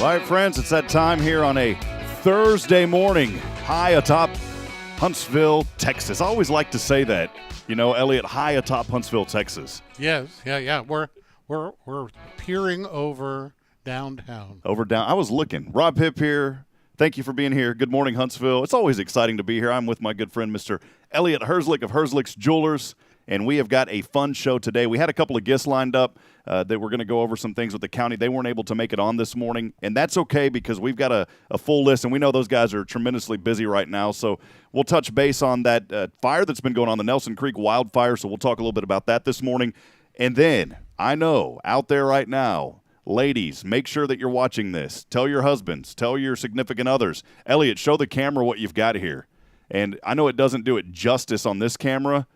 All right, friends, it's that time here on a Thursday morning, high atop Huntsville, Texas. I always like to say that, you know, Elliott, high atop Huntsville, Texas. Yes, yeah. We're peering over downtown. I was looking. Rob Hipp here. Thank you for being here. Good morning, Huntsville. It's always exciting to be here. I'm with my good friend, Mr. Elliott Herzlich of Herzlich's Jewelers, and we have got a fun show today. We had a couple of guests lined up that we're going to go over some things with the county. They weren't able to make it on this morning, and that's okay because we've got a full list, and we know those guys are tremendously busy right now. So we'll touch base on that fire that's been going on, the Nelson Creek wildfire, so we'll talk a little bit about that this morning. And then, I know, out there right now, ladies, make sure that you're watching this. Tell your husbands. Tell your significant others. Elliott, show the camera what you've got here. And I know it doesn't do it justice on this camera,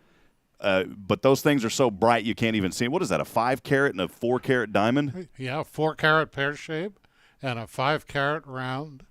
but those things are so bright you can't even see it. What is that, a 5-carat and a 4-carat diamond? Yeah, 4-carat pear shape and a 5-carat round.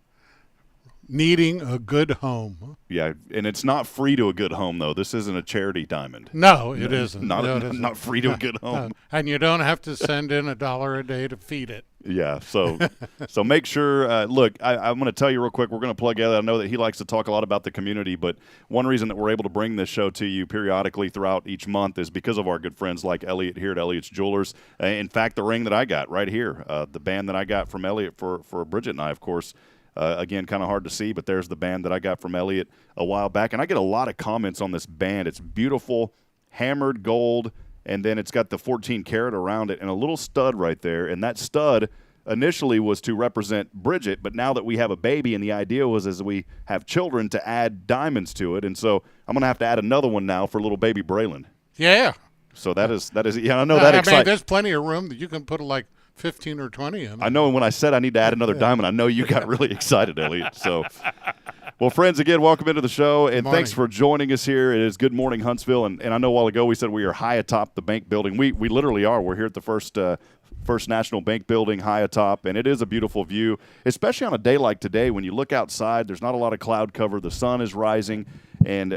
Needing a good home. Yeah, and it's not free to a good home, though. This isn't a charity diamond. No, it isn't. Not free to a good home. And you don't have to send in $1 a day to feed it. Yeah, so make sure, look, I'm going to tell you real quick, we're going to plug Elliott. I know that he likes to talk a lot about the community, but one reason that we're able to bring this show to you periodically throughout each month is because of our good friends like Elliott here at Elliott's Jewelers. In fact, the ring that I got right here, the band that I got from Elliott for Bridget and I, of course, again, kind of hard to see, but there's the band that I got from Elliott a while back. And I get a lot of comments on this band. It's beautiful, hammered gold, and then it's got the 14-carat around it and a little stud right there. And that stud initially was to represent Bridget, but now that we have a baby, and the idea was as we have children to add diamonds to it. And so I'm going to have to add another one now for little baby Braylon. Yeah. So that is yeah, I know that exciting. There's plenty of room that you can put like 15 or 20 in. I know, and when I said I need to add another diamond, I know you got really excited, Elliott. So, well, friends, again, welcome into the show, and thanks for joining us here. It is Good Morning Huntsville, and I know a while ago we said we are high atop the bank building. We literally are. We're here at the First National Bank Building, high atop, and it is a beautiful view, especially on a day like today when you look outside. There's not a lot of cloud cover. The sun is rising, and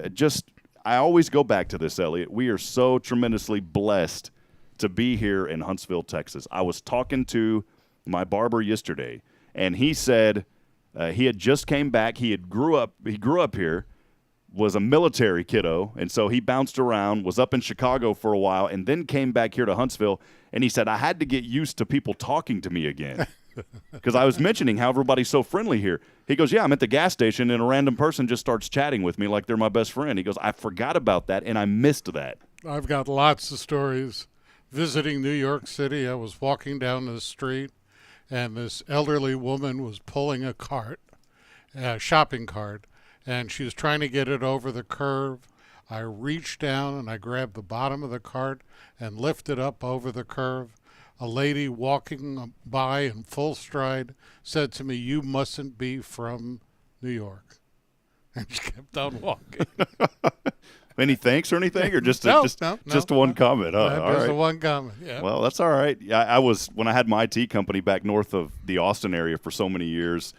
I always go back to this, Elliott. We are so tremendously blessed to be here in Huntsville, Texas. I was talking to my barber yesterday, and he said he had just came back. He grew up here, was a military kiddo, and so he bounced around, was up in Chicago for a while, and then came back here to Huntsville, and he said, I had to get used to people talking to me again because I was mentioning how everybody's so friendly here. He goes, yeah, I'm at the gas station, and a random person just starts chatting with me like they're my best friend. He goes, I forgot about that, and I missed that. I've got lots of stories. Visiting New York City, I was walking down the street, and this elderly woman was pulling a cart, a shopping cart, and she was trying to get it over the curve. I reached down and I grabbed the bottom of the cart and lifted up over the curve. A lady walking by in full stride said to me, "You mustn't be from New York." And she kept on walking. Any thanks or anything, or just one comment? Oh, all just right. one comment. Yeah. Well, that's all right. Yeah, I was when I had my IT company back north of the Austin area for so many years.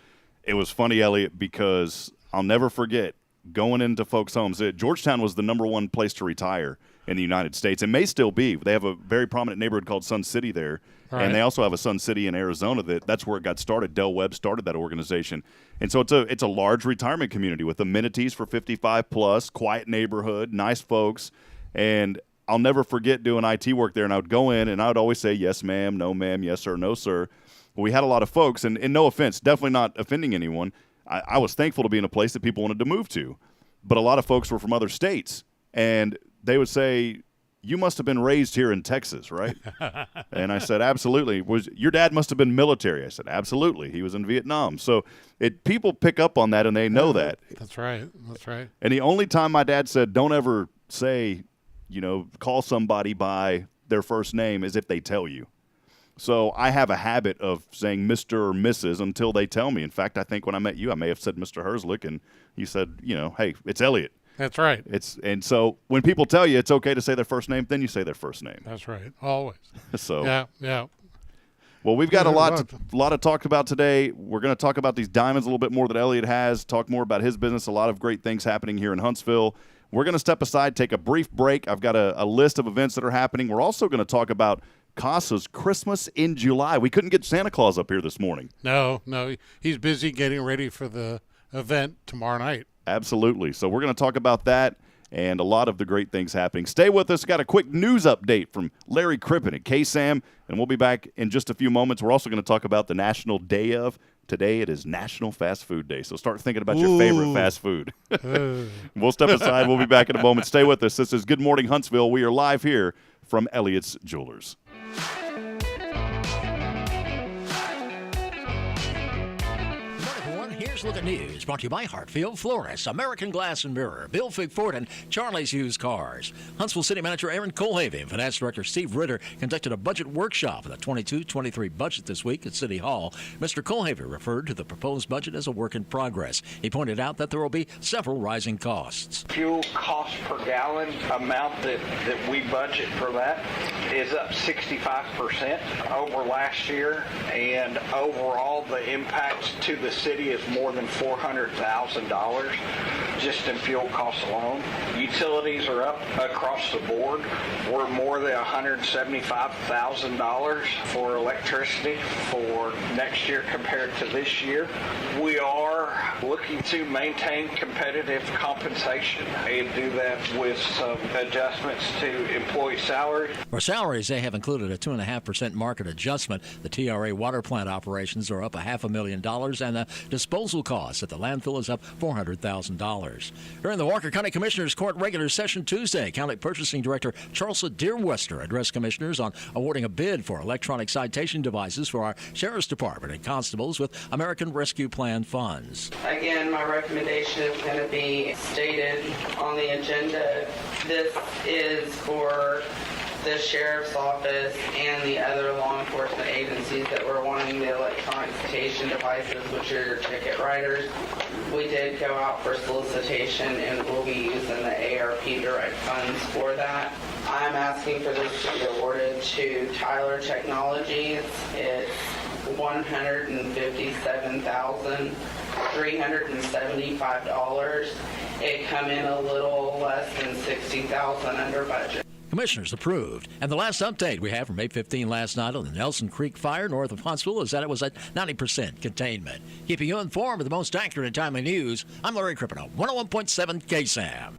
It was funny, Elliott, because I'll never forget going into folks' homes. Georgetown was the #1 place to retire in the United States, and may still be. They have a very prominent neighborhood called Sun City there, and they also have a Sun City in Arizona. That's where it got started. Del Webb started that organization, and so it's a large retirement community with amenities for 55+, quiet neighborhood, nice folks, and I'll never forget doing IT work there, and I would go in, and I would always say, yes, ma'am, no, ma'am, yes, sir, no, sir. Well, we had a lot of folks, and no offense, definitely not offending anyone. I was thankful to be in a place that people wanted to move to, but a lot of folks were from other states, and they would say, you must have been raised here in Texas, right? And I said, absolutely. Your dad must have been military. I said, absolutely. He was in Vietnam. So people pick up on that, and they know that. That's right. That's right. And the only time my dad said, don't ever say, call somebody by their first name is if they tell you. So I have a habit of saying Mr. or Mrs. until they tell me. In fact, I think when I met you, I may have said Mr. Herzlich, and you said, hey, it's Elliott. That's right. And so when people tell you it's okay to say their first name, then you say their first name. That's right. Always. So yeah. Well, we've got a lot to talk about today. We're going to talk about these diamonds a little bit more that Elliott has, talk more about his business, a lot of great things happening here in Huntsville. We're going to step aside, take a brief break. I've got a list of events that are happening. We're also going to talk about Casa's Christmas in July. We couldn't get Santa Claus up here this morning. No, he's busy getting ready for the event tomorrow night. Absolutely. So we're going to talk about that and a lot of the great things happening. Stay with us. Got a quick news update from Larry Crippen at KSAM, and we'll be back in just a few moments. We're also going to talk about the National Day of. Today it is National Fast Food Day, so start thinking about your favorite fast food. We'll step aside. We'll be back in a moment. Stay with us. This is Good Morning Huntsville. We are live here from Elliott's Jewelers. Here's Look at News, brought to you by Hartfield Florist, American Glass and Mirror, Bill Fig Ford, and Charlie's Used Cars. Huntsville City Manager Aaron Colhavy and Finance Director Steve Ritter conducted a budget workshop for the 22-23 budget this week at City Hall. Mr. Colhavy referred to the proposed budget as a work in progress. He pointed out that there will be several rising costs. Fuel cost per gallon amount that we budget for that is up 65% over last year, and overall the impacts to the city is more than $400,000 just in fuel costs alone. Utilities are up across the board. We're more than $175,000 for electricity for next year compared to this year. We are looking to maintain competitive compensation and do that with some adjustments to employee salaries. For salaries, they have included a 2.5% market adjustment. The TRA water plant operations are up $500,000, and the disposal costs at the landfill is up $400,000. During the Walker County Commissioners Court regular session Tuesday, County Purchasing Director Charles Deerwester addressed commissioners on awarding a bid for electronic citation devices for our Sheriff's Department and constables with American Rescue Plan funds. Again, my recommendation is going to be stated on the agenda. This is for the Sheriff's Office and the other law enforcement agencies that were wanting the electronic citation devices, which are your ticket writers. We did go out for solicitation and we'll be using the ARP direct funds for that. I'm asking for this to be awarded to Tyler Technologies. It's $157,375. It come in a little less than $60,000 under budget. Commissioners approved. And the last update we have from 8:15 last night on the Nelson Creek fire north of Huntsville is that it was at 90% containment. Keeping you informed with the most accurate and timely news, I'm Larry Crippen, 101.7 KSAM.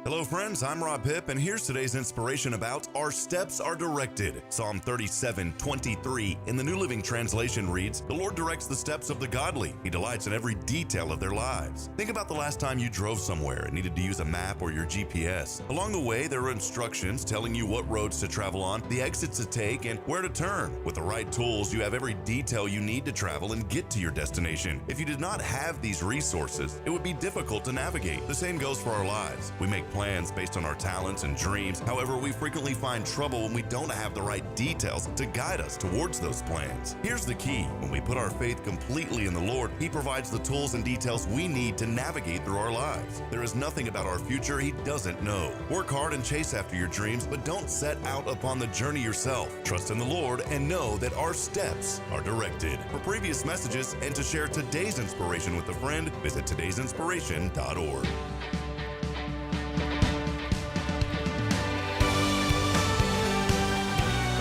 Hello friends, I'm Rob Hipp, and here's today's inspiration about Our Steps Are Directed. Psalm 37:23 in the New Living Translation reads, "The Lord directs the steps of the godly. He delights in every detail of their lives." Think about the last time you drove somewhere and needed to use a map or your GPS. Along the way, there are instructions telling you what roads to travel on, the exits to take, and where to turn. With the right tools, you have every detail you need to travel and get to your destination. If you did not have these resources, it would be difficult to navigate. The same goes for our lives. We make plans based on our talents and dreams. However, we frequently find trouble when we don't have the right details to guide us towards those plans. Here's the key. When we put our faith completely in the Lord, He provides the tools and details we need to navigate through our lives. There is nothing about our future He doesn't know. Work hard and chase after your dreams, but don't set out upon the journey yourself. Trust in the Lord and know that our steps are directed. For previous messages and to share today's inspiration with a friend, visit today'sinspiration.org.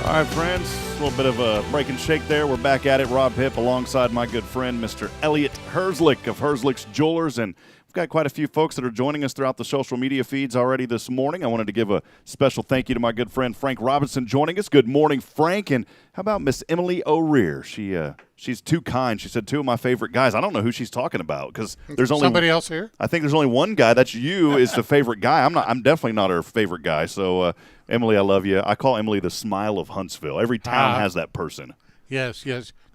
All right, friends, a little bit of a break and shake there. We're back at it. Rob Hipp alongside my good friend, Mr. Elliott Herzlich of Herzlich's Jewelers. And we've got quite a few folks that are joining us throughout the social media feeds already this morning. I wanted to give a special thank you to my good friend Frank Robinson joining us. Good morning, Frank. And how about Miss Emily O'Rear? She's too kind. She said two of my favorite guys. I don't know who she's talking about because there's only somebody else here. I think there's only one guy. That's you is the favorite guy. I'm definitely not her favorite guy. So Emily, I love you. I call Emily the smile of Huntsville. Every town has that person. Yes.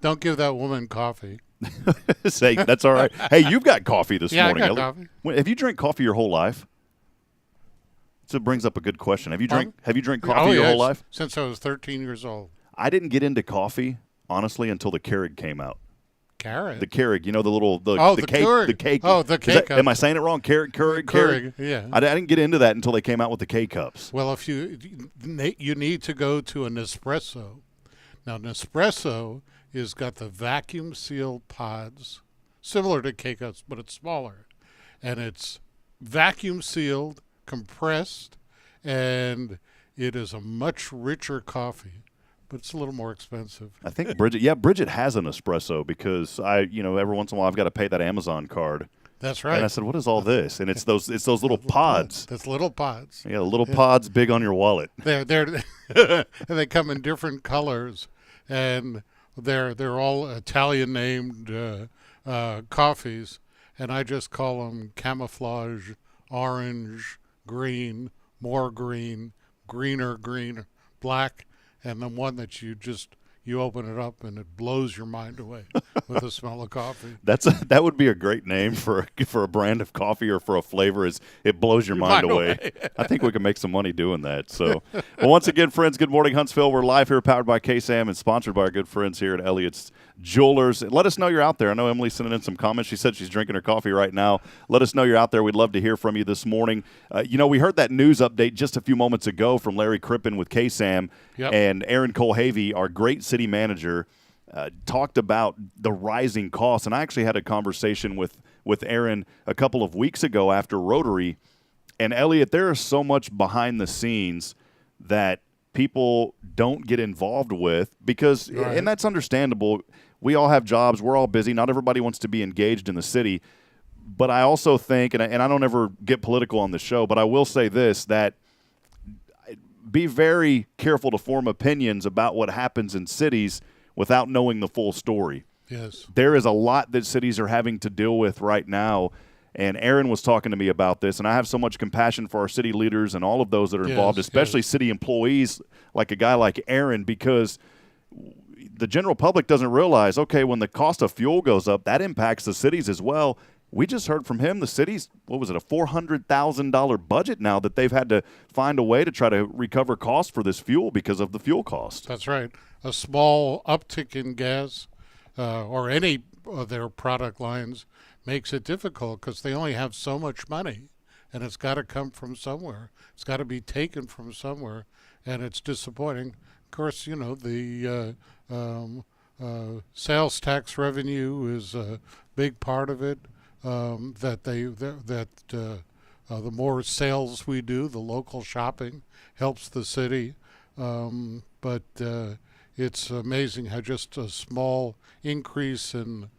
Don't give that woman coffee. Say that's all right. Hey, you've got coffee this morning. I got coffee. Have you drank coffee your whole life? So it brings up a good question. Have you drank coffee your whole life? Since I was 13 years old. I didn't get into coffee honestly until the Keurig came out. Keurig. The Keurig, you know, the cake, Keurig. the cake. Oh, the K-cup. Am I saying it wrong? Keurig. Yeah. I didn't get into that until they came out with the K-cups. Well, if you need to go to a Nespresso. Now, Nespresso is got the vacuum sealed pods, similar to K-cups, but it's smaller, and it's vacuum sealed, compressed, and it is a much richer coffee. but it's a little more expensive. I think Bridget has an espresso because every once in a while I've got to pay that Amazon card. That's right. And I said, what is all this? And it's those little pods. That's little pods. Yeah, little pods big on your wallet. And they come in different colors, and they're all Italian named coffees, and I just call them camouflage, orange, green, more green, greener, black, and the one that you open it up and it blows your mind away with the smell of coffee. That would be a great name for a brand of coffee or for a flavor. Is it blows your mind away? I think we can make some money doing that. So, well, once again, friends, good morning, Huntsville. We're live here, powered by KSAM and sponsored by our good friends here at Elliott's Jewelers. Let us know you're out there. I know Emily's sending in some comments. She said she's drinking her coffee right now. Let us know you're out there. We'd love to hear from you this morning. We heard that news update just a few moments ago from Larry Crippen with KSAM, and Aaron Colhavy, our great city manager, talked about the rising costs. And I actually had a conversation with Aaron a couple of weeks ago after Rotary. And Elliott, there is so much behind the scenes that people don't get involved with because, and that's understandable. We all have jobs. We're all busy. Not everybody wants to be engaged in the city. But I also think, and I don't ever get political on the show, but I will say this, that be very careful to form opinions about what happens in cities without knowing the full story. Yes. There is a lot that cities are having to deal with right now. And Aaron was talking to me about this, and I have so much compassion for our city leaders and all of those that are involved, especially city employees like a guy like Aaron, because the general public doesn't realize, okay, when the cost of fuel goes up, that impacts the cities as well. We just heard from him, the city's, a $400,000 budget now that they've had to find a way to try to recover costs for this fuel because of the fuel cost. That's right. A small uptick in gas or any of their product lines makes it difficult because they only have so much money, and it's got to come from somewhere. It's got to be taken from somewhere, and it's disappointing. Of course, the sales tax revenue is a big part of it. The more sales we do, the local shopping helps the city. But it's amazing how just a small increase can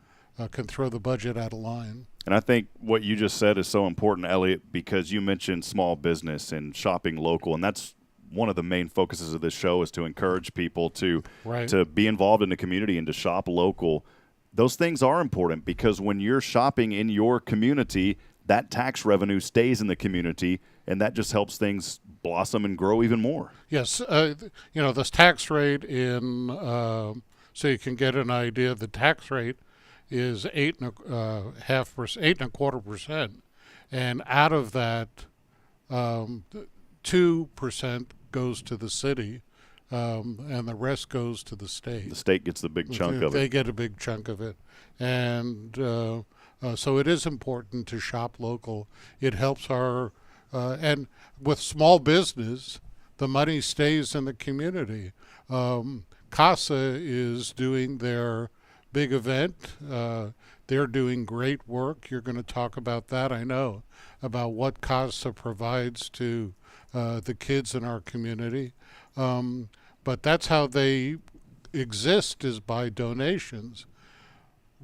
throw the budget out of line. And I think what you just said is so important, Elliott, because you mentioned small business and shopping local, and that's one of the main focuses of this show is to encourage people to be involved in the community and to shop local. Those things are important because when you're shopping in your community, that tax revenue stays in the community, and that just helps things blossom and grow even more. Yes, this tax rate so you can get an idea, the tax rate is 8.25%, and out of that, 2% goes to the city, and the rest goes to the state. The state gets the big chunk of it. They get a big chunk of it, and so it is important to shop local. It helps and with small business, the money stays in the community. CASA is doing their big event. They're doing great work. You're going to talk about that, I know, about what CASA provides to the kids in our community. But that's how they exist, is by donations.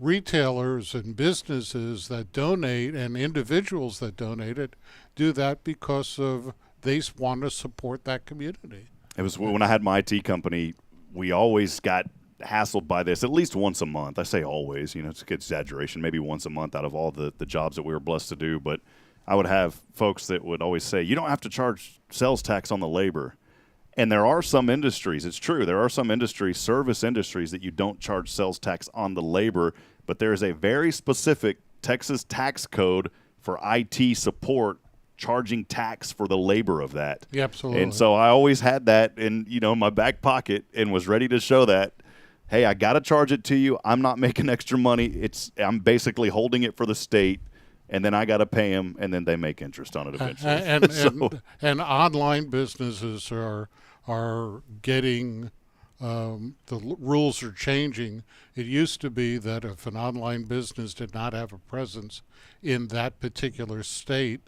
Retailers and businesses that donate and individuals that donate it do that because they want to support that community. It was when I had my IT company, we always got hassled by this at least once a month. I say always, it's a good exaggeration, maybe once a month out of all the jobs that we were blessed to do. But I would have folks that would always say, you don't have to charge sales tax on the labor. And there are some industries, it's true, there are some industries, service industries, that you don't charge sales tax on the labor, but there is a very specific Texas tax code for IT support charging tax for the labor of that. Yeah, absolutely. And so I always had that in my back pocket and was ready to show that, hey, I got to charge it to you. I'm not making extra money. I'm basically holding it for the state. And then I got to pay them, and then they make interest on it eventually. And online businesses are getting the rules are changing. It used to be that if an online business did not have a presence in that particular state,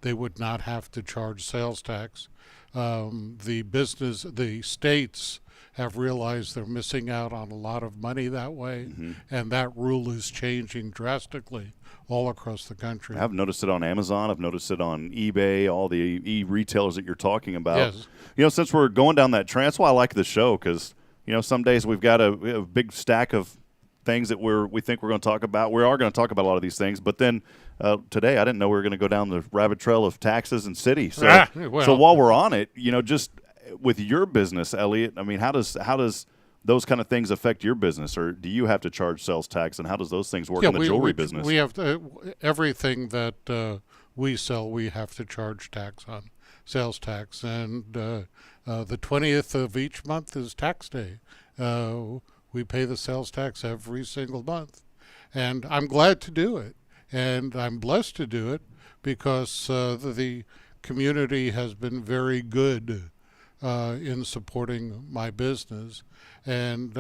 they would not have to charge sales tax. The states have realized they're missing out on a lot of money that way, and that rule is changing drastically all across the country. I've noticed it on Amazon. I've noticed it on eBay, all the e-retailers that you're talking about. Yes. You know, since we're going down that trend, that's why I like the show, because, you know, some days we have a big stack of things that we think we're going to talk about. We are going to talk about a lot of these things, but then today I didn't know we were going to go down the rabbit trail of taxes and city. So, so while we're on it, you know, just with your business, Elliott, I mean, how does those kind of things affect your business, or do you have to charge sales tax, and how does those things work in the jewelry business? We have to, everything that we sell, we have to charge tax on, sales tax, and the 20th of each month is tax day. We pay the sales tax every single month, and I'm glad to do it, and I'm blessed to do it because the community has been very good in supporting my business. And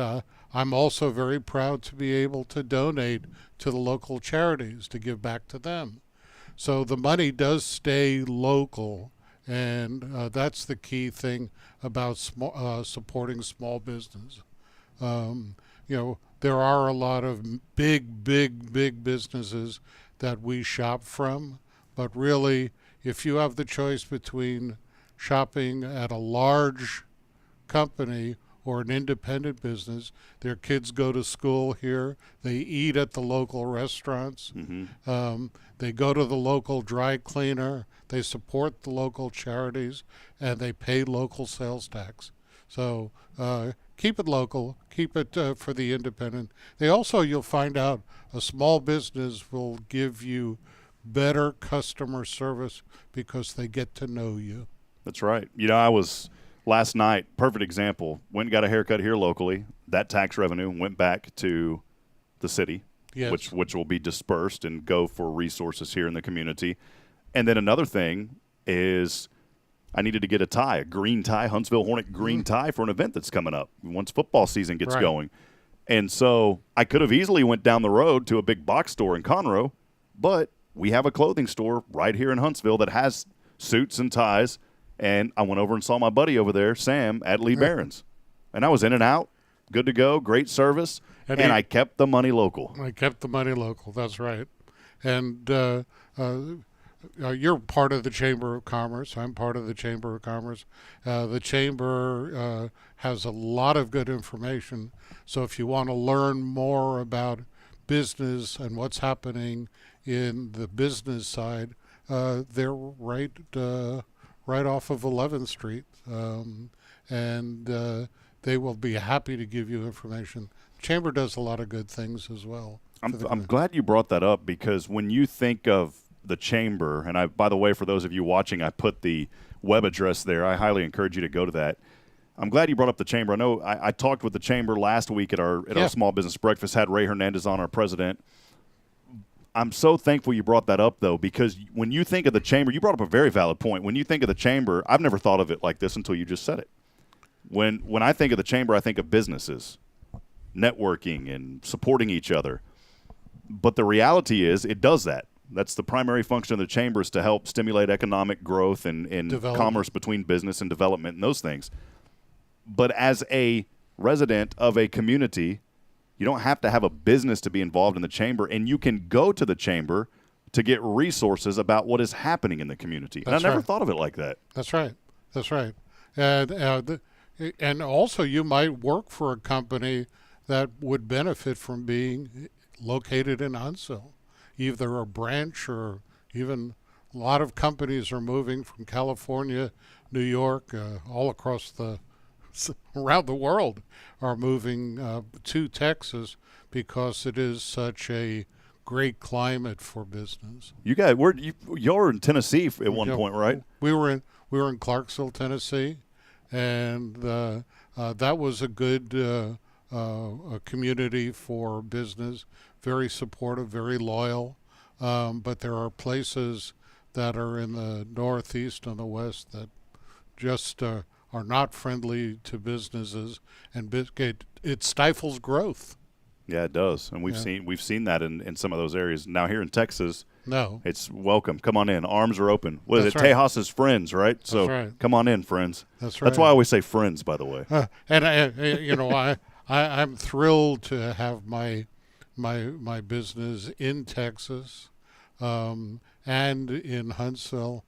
I'm also very proud to be able to donate to the local charities to give back to them. So the money does stay local, and that's the key thing about supporting small business. You know, there are a lot of big businesses that we shop from, but really, if you have the choice between shopping at a large company or an independent business, their kids go to school here, they eat at the local restaurants, they go to the local dry cleaner, they support the local charities, and they pay local sales tax. So keep it local, keep it for the independent. You'll find out a small business will give you better customer service because they get to know you. That's right. You know, I was last night, perfect example, went and got a haircut here locally. That tax revenue went back to the city, Yes. which will be dispersed and go for resources here in the community. And then another thing is I needed to get a tie, a green tie, Huntsville Hornet green tie for an event that's coming up once football season gets going. And so I could have easily went down the road to a big box store in Conroe, but we have a clothing store right here in Huntsville that has suits and ties. And I went over and saw my buddy over there, Sam, at Lee Barron's. And I was in and out, good to go, great service, and I kept the money local. I kept the money local, that's right. And you're part of the Chamber of Commerce. I'm part of the Chamber of Commerce. The Chamber has a lot of good information. So if you want to learn more about business and what's happening in the business side, they're right off of 11th Street, and they will be happy to give you information. Chamber does a lot of good things as well. I'm glad you brought that up, because when you think of the Chamber, and by the way, for those of you watching, I put the web address there. I highly encourage you to go to that. I'm glad you brought up the Chamber. I know I talked with the Chamber last week at our small business breakfast, had Ray Hernandez on, our president. I'm so thankful you brought that up, though, because when you think of the Chamber, you brought up a very valid point. When you think of the Chamber, I've never thought of it like this until you just said it. When I think of the Chamber, I think of businesses, networking and supporting each other. But the reality is it does that. That's the primary function of the Chamber, is to help stimulate economic growth and commerce between business and development and those things. But as a resident of a community, you don't have to have a business to be involved in the Chamber, and you can go to the Chamber to get resources about what is happening in the community. And I never thought of it like that. That's right. That's right. And also you might work for a company that would benefit from being located in Huntsville, either a branch or even a lot of companies are moving from California, New York, all across around the world are moving to Texas because it is such a great climate for business. You guys, you're in Tennessee at one point, right? We were in Clarksville, Tennessee, and that was a good a community for business. Very supportive, very loyal. But there are places that are in the Northeast and the West that just are not friendly to businesses, and it stifles growth. Yeah, it does, and we've seen that in some of those areas. Now here in Texas, No. It's welcome. Come on in. Arms are open. What is That's it? right. Tejas' friends, right? So right. come on in, friends. That's right. That's why I always say friends, by the way. And I'm thrilled to have my business in Texas, and in Huntsville.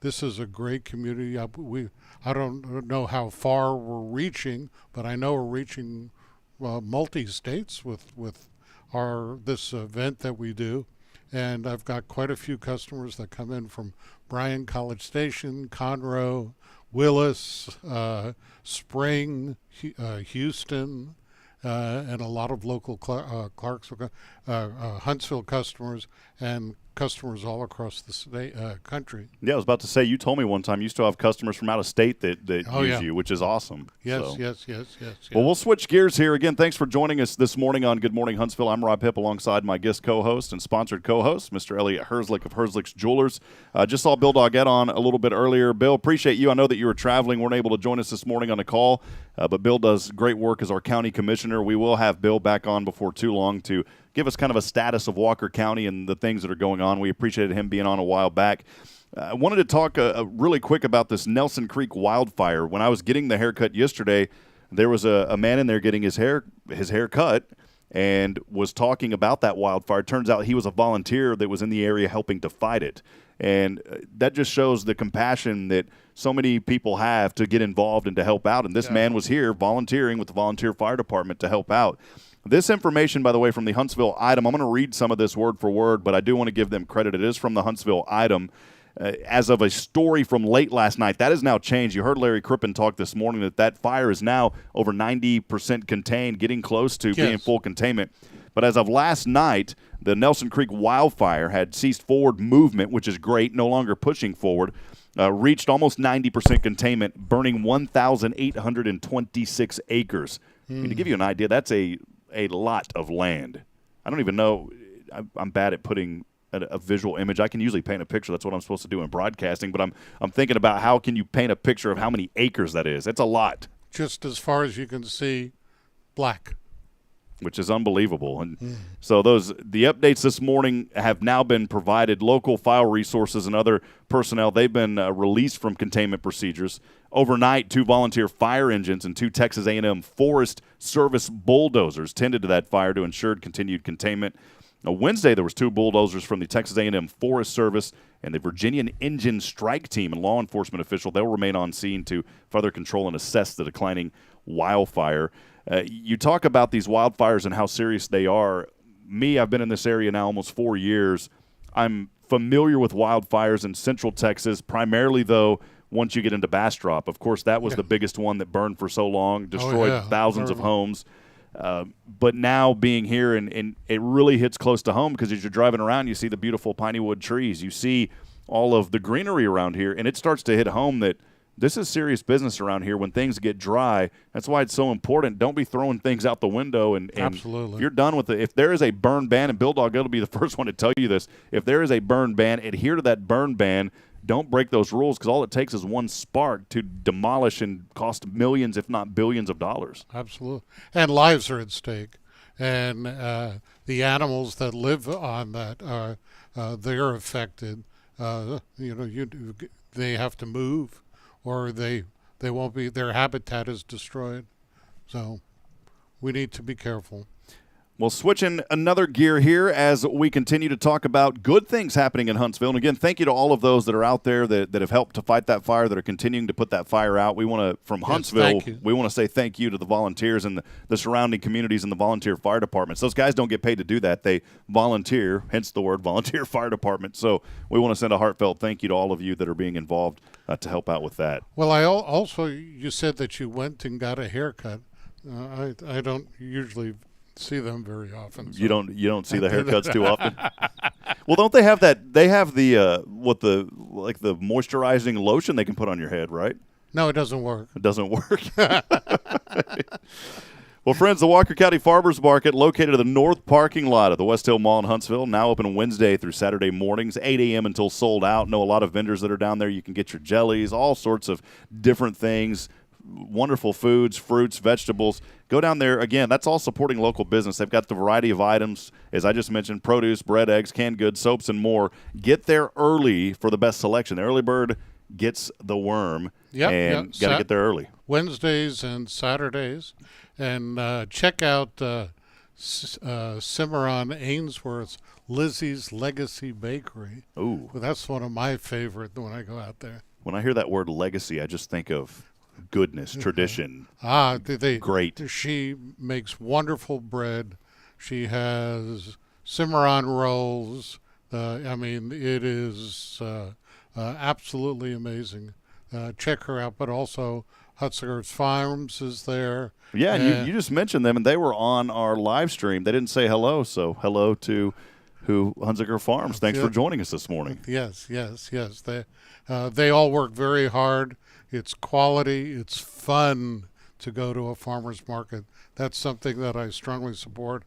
This is a great community. I don't know how far we're reaching, but I know we're reaching multi-states with this event that we do. And I've got quite a few customers that come in from Bryan, College Station, Conroe, Willis, Spring, Houston, and a lot of local Clarksville, Huntsville customers, and customers all across the country. Yeah, I was about to say, you told me one time you still have customers from out of state that use you, which is awesome. Yes, so. yes. Well, we'll switch gears here. Again, thanks for joining us this morning on Good Morning Huntsville. I'm Rob Hipp alongside my guest co-host and sponsored co-host, Mr. Elliott Herzlich of Herzlich's Jewelers. Just saw Bill Doggett on a little bit earlier. Bill, appreciate you. I know that you were traveling, weren't able to join us this morning on the call, but Bill does great work as our county commissioner. We will have Bill back on before too long to give us kind of a status of Walker County and the things that are going on. We appreciated him being on a while back. I wanted to talk really quick about this Nelson Creek wildfire. When I was getting the haircut yesterday, there was a man in there getting his hair cut and was talking about that wildfire. Turns out he was a volunteer that was in the area helping to fight it. And that just shows the compassion that so many people have to get involved and to help out. And this man was here volunteering with the volunteer fire department to help out. This information, by the way, from the Huntsville Item, I'm going to read some of this word for word, but I do want to give them credit. It is from the Huntsville Item. As of a story from late last night, that has now changed. You heard Larry Crippen talk this morning that fire is now over 90% contained, getting close to being full containment. But as of last night, the Nelson Creek wildfire had ceased forward movement, which is great, no longer pushing forward, reached almost 90% containment, burning 1,826 acres. I mean, to give you an idea, that's a lot of land. I don't even know. I'm bad at putting a visual image. I can usually paint a picture. That's what I'm supposed to do in broadcasting. But I'm thinking about how can you paint a picture of how many acres that is. It's a lot. Just as far as you can see, black. Which is unbelievable. And so the updates this morning have now been provided. Local file resources and other personnel, they've been released from containment procedures. Overnight, 2 volunteer fire engines and 2 Texas A&M Forest Service bulldozers tended to that fire to ensure continued containment. Wednesday, there was 2 bulldozers from the Texas A&M Forest Service and the Virginian Engine Strike Team and law enforcement official. They'll remain on scene to further control and assess the declining wildfire. You talk about these wildfires and how serious they are. I've been in this area now almost 4 years. I'm familiar with wildfires in central Texas, primarily, though, once you get into Bastrop. Of course, that was the biggest one that burned for so long, destroyed thousands of homes. But now being here, and it really hits close to home because as you're driving around, you see the beautiful piney wood trees. You see all of the greenery around here, and it starts to hit home that this is serious business around here when things get dry. That's why it's so important. Don't be throwing things out the window. And Absolutely. If you're done with it, if there is a burn ban, and Bill Doggett will be the first one to tell you this, if there is a burn ban, adhere to that burn ban. Don't break those rules because all it takes is one spark to demolish and cost millions, if not billions of dollars. Absolutely. And lives are at stake. And the animals that live on that, they're affected. They have to move or they won't be, their habitat is destroyed. So we need to be careful. Well, switching another gear here as we continue to talk about good things happening in Huntsville. And again, thank you to all of those that are out there that have helped to fight that fire, that are continuing to put that fire out. We want to, from Huntsville, we want to say thank you to the volunteers and the surrounding communities and the volunteer fire departments. Those guys don't get paid to do that. They volunteer, hence the word volunteer fire department. So we want to send a heartfelt thank you to all of you that are being involved to help out with that. Well, I also, you said that you went and got a haircut. I don't usually see them very often. So. You don't see the haircuts too often. Well, don't they have that? They have the the moisturizing lotion they can put on your head, right? No, it doesn't work. It doesn't work. Well, friends, the Walker County Farmers Market, located at the north parking lot of the West Hill Mall in Huntsville, now open Wednesday through Saturday mornings, 8 a.m. until sold out. Know a lot of vendors that are down there. You can get your jellies, all sorts of different things. wonderful foods, fruits, vegetables. Go down there. Again, that's all supporting local business. They've got the variety of items, as I just mentioned, produce, bread, eggs, canned goods, soaps, and more. Get there early for the best selection. The early bird gets the worm, and got to get there early. Wednesdays and Saturdays. And check out Cimarron Ainsworth's Lizzie's Legacy Bakery. Ooh. Well, that's one of my favorite when I go out there. When I hear that word legacy, I just think of goodness, tradition. Great. She makes wonderful bread. She has Cimarron rolls. It is absolutely amazing. Check her out, but also Hutzler's Farms is there. Yeah, and you just mentioned them, and they were on our live stream. They didn't say hello, so hello to Hunziker Farms. Thanks for joining us this morning. Yes. They all work very hard. It's quality. It's fun to go to a farmer's market. That's something that I strongly support.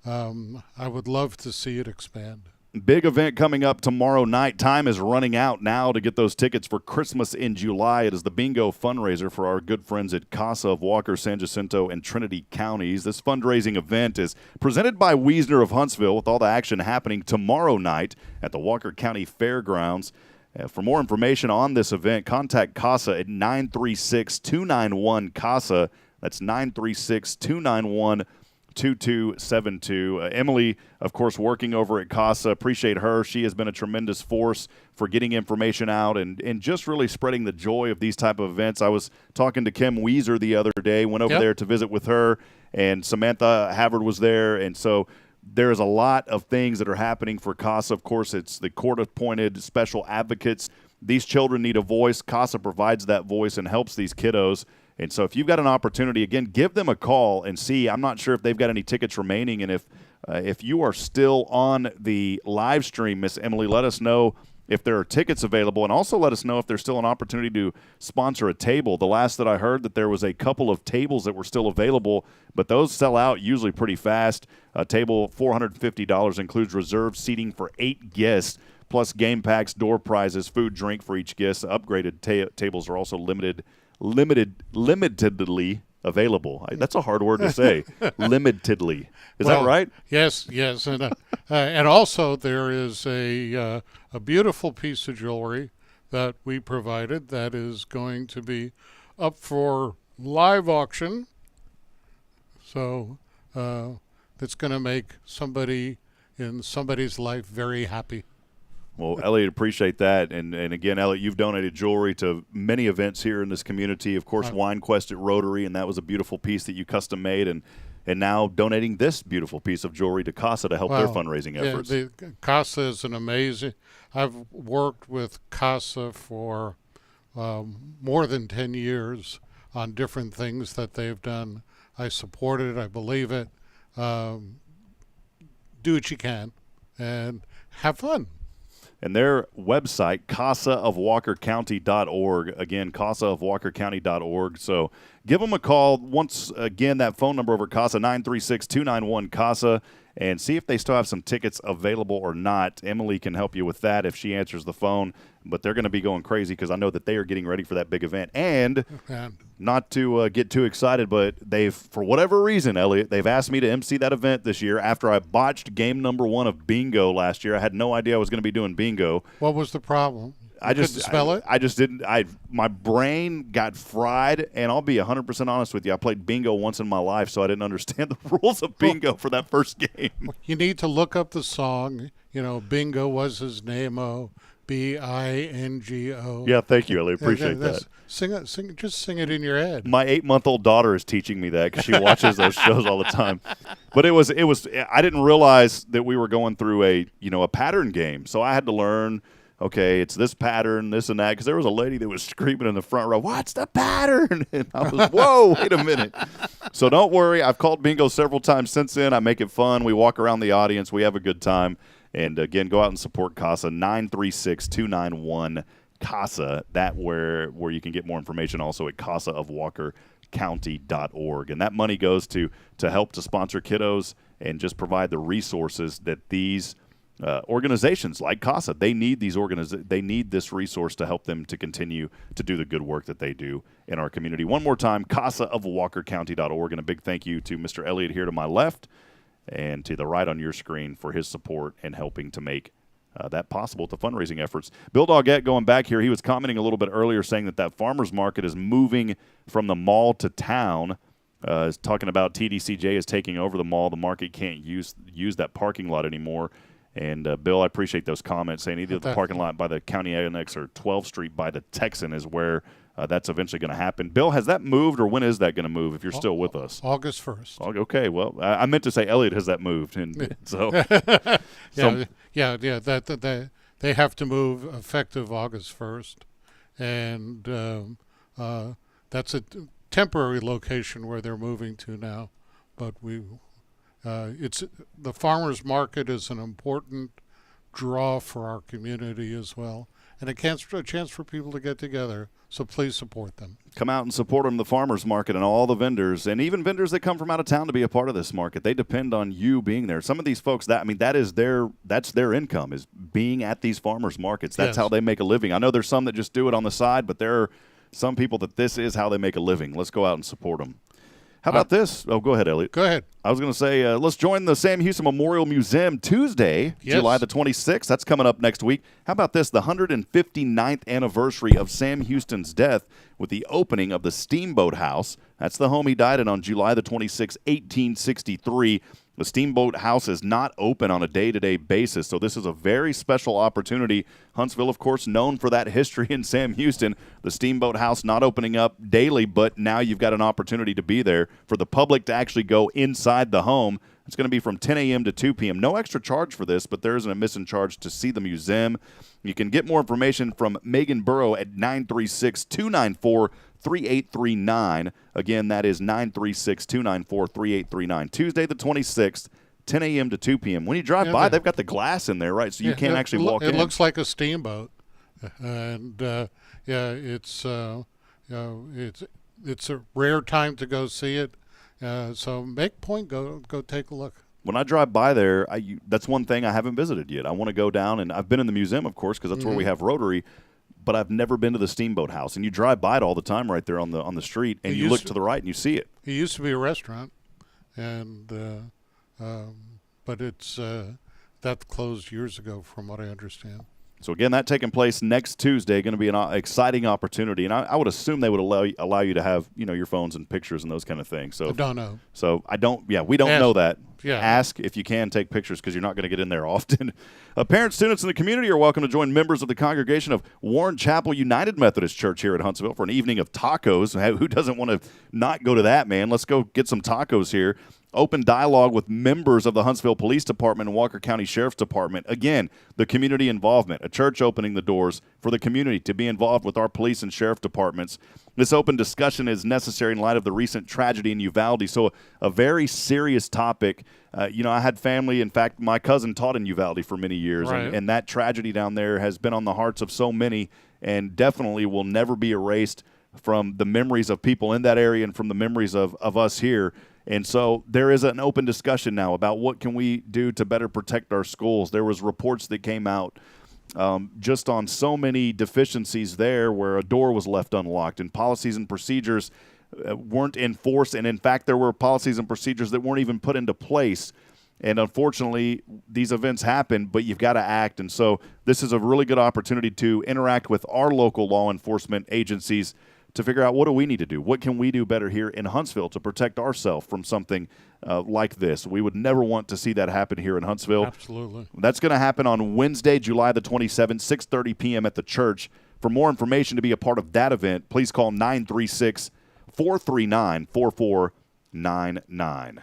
I would love to see it expand. Big event coming up tomorrow night. Time is running out now to get those tickets for Christmas in July. It is the bingo fundraiser for our good friends at Casa of Walker, San Jacinto, and Trinity counties. This fundraising event is presented by Wiesner of Huntsville, with all the action happening tomorrow night at the Walker County Fairgrounds. For more information on this event, contact Casa at 936-291-CASA. That's 936-291-CASA. 2272. Emily, of course, working over at Casa. Appreciate her. She has been a tremendous force for getting information out and just really spreading the joy of these type of events. I was talking to Kim Weiser the other day, went over there to visit with her, and Samantha Havard was there. And so there's a lot of things that are happening for Casa. Of course, it's the court-appointed special advocates. These children need a voice. Casa provides that voice and helps these kiddos. And so if you've got an opportunity, again, give them a call and see. I'm not sure if they've got any tickets remaining. And if you are still on the live stream, Miss Emily, let us know if there are tickets available. And also let us know if there's still an opportunity to sponsor a table. The last that I heard that there was a couple of tables that were still available, but those sell out usually pretty fast. A table, $450, includes reserved seating for 8 guests, plus game packs, door prizes, food, drink for each guest. Upgraded tables are also limitedly available. That's a hard word to say. Limitedly. Is that right? Yes. And also there is a beautiful piece of jewelry that we provided that is going to be up for live auction. So that's going to make somebody in somebody's life very happy. Well, Elliott, appreciate that. And again, Elliott, you've donated jewelry to many events here in this community. Of course, Wine Quest at Rotary, and that was a beautiful piece that you custom made. And now donating this beautiful piece of jewelry to Casa to help their fundraising efforts. Casa is an amazing. I've worked with Casa for more than 10 years on different things that they've done. I support it. I believe it. Do what you can and have fun. And their website, casaofwalkercounty.org. Again, casaofwalkercounty.org. So give them a call. Once again, that phone number over at Casa, 936-291-CASA, and see if they still have some tickets available or not. Emily can help you with that if she answers the phone. But they're going to be going crazy because I know that they are getting ready for that big event. And not to get too excited, but they've, for whatever reason, Elliott, they've asked me to MC that event this year after I botched game number 1 of bingo last year. I had no idea I was going to be doing bingo. What was the problem? I just spell it. I just didn't. My brain got fried, and I'll be 100% honest with you. I played bingo once in my life, so I didn't understand the rules of bingo for that first game. You need to look up the song. Bingo was his name-o. B-I-N-G-O. Yeah, thank you, Ellie. Appreciate that. Sing it. Just sing it in your head. My 8-month-old daughter is teaching me that because she watches those shows all the time. But it was. I didn't realize that we were going through a pattern game, so I had to learn. Okay, it's this pattern, this and that, because there was a lady that was screaming in the front row, "What's the pattern?" And I was, whoa, wait a minute. So don't worry. I've called bingo several times since then. I make it fun. We walk around the audience. We have a good time. And, again, go out and support Casa, 936-291-CASA. That where you can get more information also at casaofwalkercounty.org. And that money goes to help to sponsor kiddos and just provide the resources that these organizations like CASA. They need they need this resource to help them to continue to do the good work that they do in our community. One more time, CASA of WalkerCounty.org, and a big thank you to Mr. Elliott here to my left and to the right on your screen for his support and helping to make that possible with the fundraising efforts. Bill Doggett, going back here, he was commenting a little bit earlier saying that farmers market is moving from the mall to town. Is talking about TDCJ is taking over the mall. The market can't use that parking lot anymore. And, Bill, I appreciate those comments saying either the parking lot by the County Annex or 12th Street by the Texan is where that's eventually going to happen. Bill, has that moved, or when is that going to move if you're still with us? August 1st. Okay, well, I meant to say, Elliott, has that moved? And so, they have to move effective August 1st. And that's a temporary location where they're moving to now. But it's the farmers market is an important draw for our community as well, and a chance for people to get together. So please support them. Come out and support them, the farmers market, and all the vendors, and even vendors that come from out of town to be a part of this market. They depend on you being there. Some of these folks, that's their income, is being at these farmers markets. That's how they make a living. I know there's some that just do it on the side, but there are some people that this is how they make a living. Let's go out and support them. How about this? Oh, go ahead, Elliott. Go ahead. I was going to say, let's join the Sam Houston Memorial Museum Tuesday, July the 26th. That's coming up next week. How about this? The 159th anniversary of Sam Houston's death with the opening of the Steamboat House. That's the home he died in on July the 26th, 1863. The Steamboat House is not open on a day-to-day basis, so this is a very special opportunity. Huntsville, of course, known for that history in Sam Houston. The Steamboat House not opening up daily, but now you've got an opportunity to be there for the public to actually go inside the home. It's going to be from 10 a.m. to 2 p.m. No extra charge for this, but there is an admission charge to see the museum. You can get more information from Megan Burrow at 936-294-3839. Again, that is 936-294-3839. Tuesday the 26th, 10 a.m. to 2 p.m. When you drive by, they've got the glass in there, right? So you can't actually walk in. It looks like a steamboat, and it's a rare time to go see it. So make point, go take a look. When I drive by there, that's one thing I haven't visited yet. I want to go down, and I've been in the museum, of course, because that's where we have Rotary. But I've never been to the Steamboat House, and you drive by it all the time right there on the street, and you look to the right and you see it. It used to be a restaurant, and but it's that closed years ago, from what I understand. So again, that taking place next Tuesday, going to be an exciting opportunity, and I would assume they would allow you to have your phones and pictures and those kind of things. So I don't know. So I don't. Yeah, we don't know that. Yeah. Ask if you can take pictures because you're not going to get in there often. Parents, students in the community are welcome to join members of the congregation of Warren Chapel United Methodist Church here at Huntsville for an evening of tacos. Who doesn't want to not go to that, man? Let's go get some tacos here. Open dialogue with members of the Huntsville Police Department and Walker County Sheriff's Department. Again, the community involvement, a church opening the doors for the community to be involved with our police and sheriff departments. This open discussion is necessary in light of the recent tragedy in Uvalde. So a very serious topic. I had family. In fact, my cousin taught in Uvalde for many years, right. and that tragedy down there has been on the hearts of so many and definitely will never be erased from the memories of people in that area and from the memories of us here. And so there is an open discussion now about what can we do to better protect our schools. There was reports that came out just on so many deficiencies there where a door was left unlocked and policies and procedures weren't enforced. And, in fact, there were policies and procedures that weren't even put into place. And, unfortunately, these events happen, but you've got to act. And so this is a really good opportunity to interact with our local law enforcement agencies to figure out what do we need to do? What can we do better here in Huntsville to protect ourselves from something like this? We would never want to see that happen here in Huntsville. Absolutely. That's going to happen on Wednesday, July the 27th, 6:30 p.m. at the church. For more information to be a part of that event, please call 936-439-4499.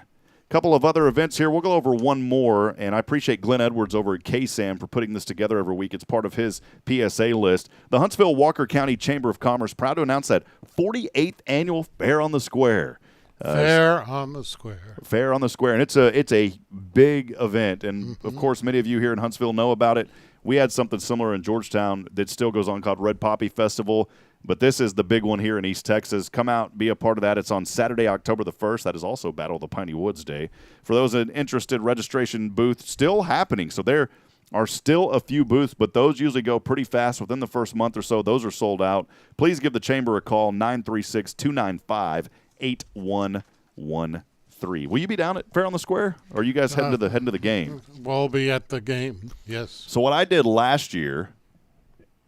Couple of other events here. We'll go over one more, and I appreciate Glenn Edwards over at KSAM for putting this together every week. It's part of his PSA list. The Huntsville Walker County Chamber of Commerce proud to announce that 48th annual Fair on the Square. Fair on the Square. Fair on the Square, and it's a big event, and of course many of you here in Huntsville know about it. We had something similar in Georgetown that still goes on called Red Poppy Festival. But this is the big one here in East Texas. Come out, be a part of that. It's on Saturday, October the 1st. That is also Battle of the Piney Woods Day. For those interested, registration booth still happening. So they're are still a few booths, but those usually go pretty fast within the first month or so. Those are sold out. Please give the Chamber a call, 936-295-8113. Will you be down at Fair on the Square, or are you guys heading to the game? We'll be at the game, yes. So what I did last year,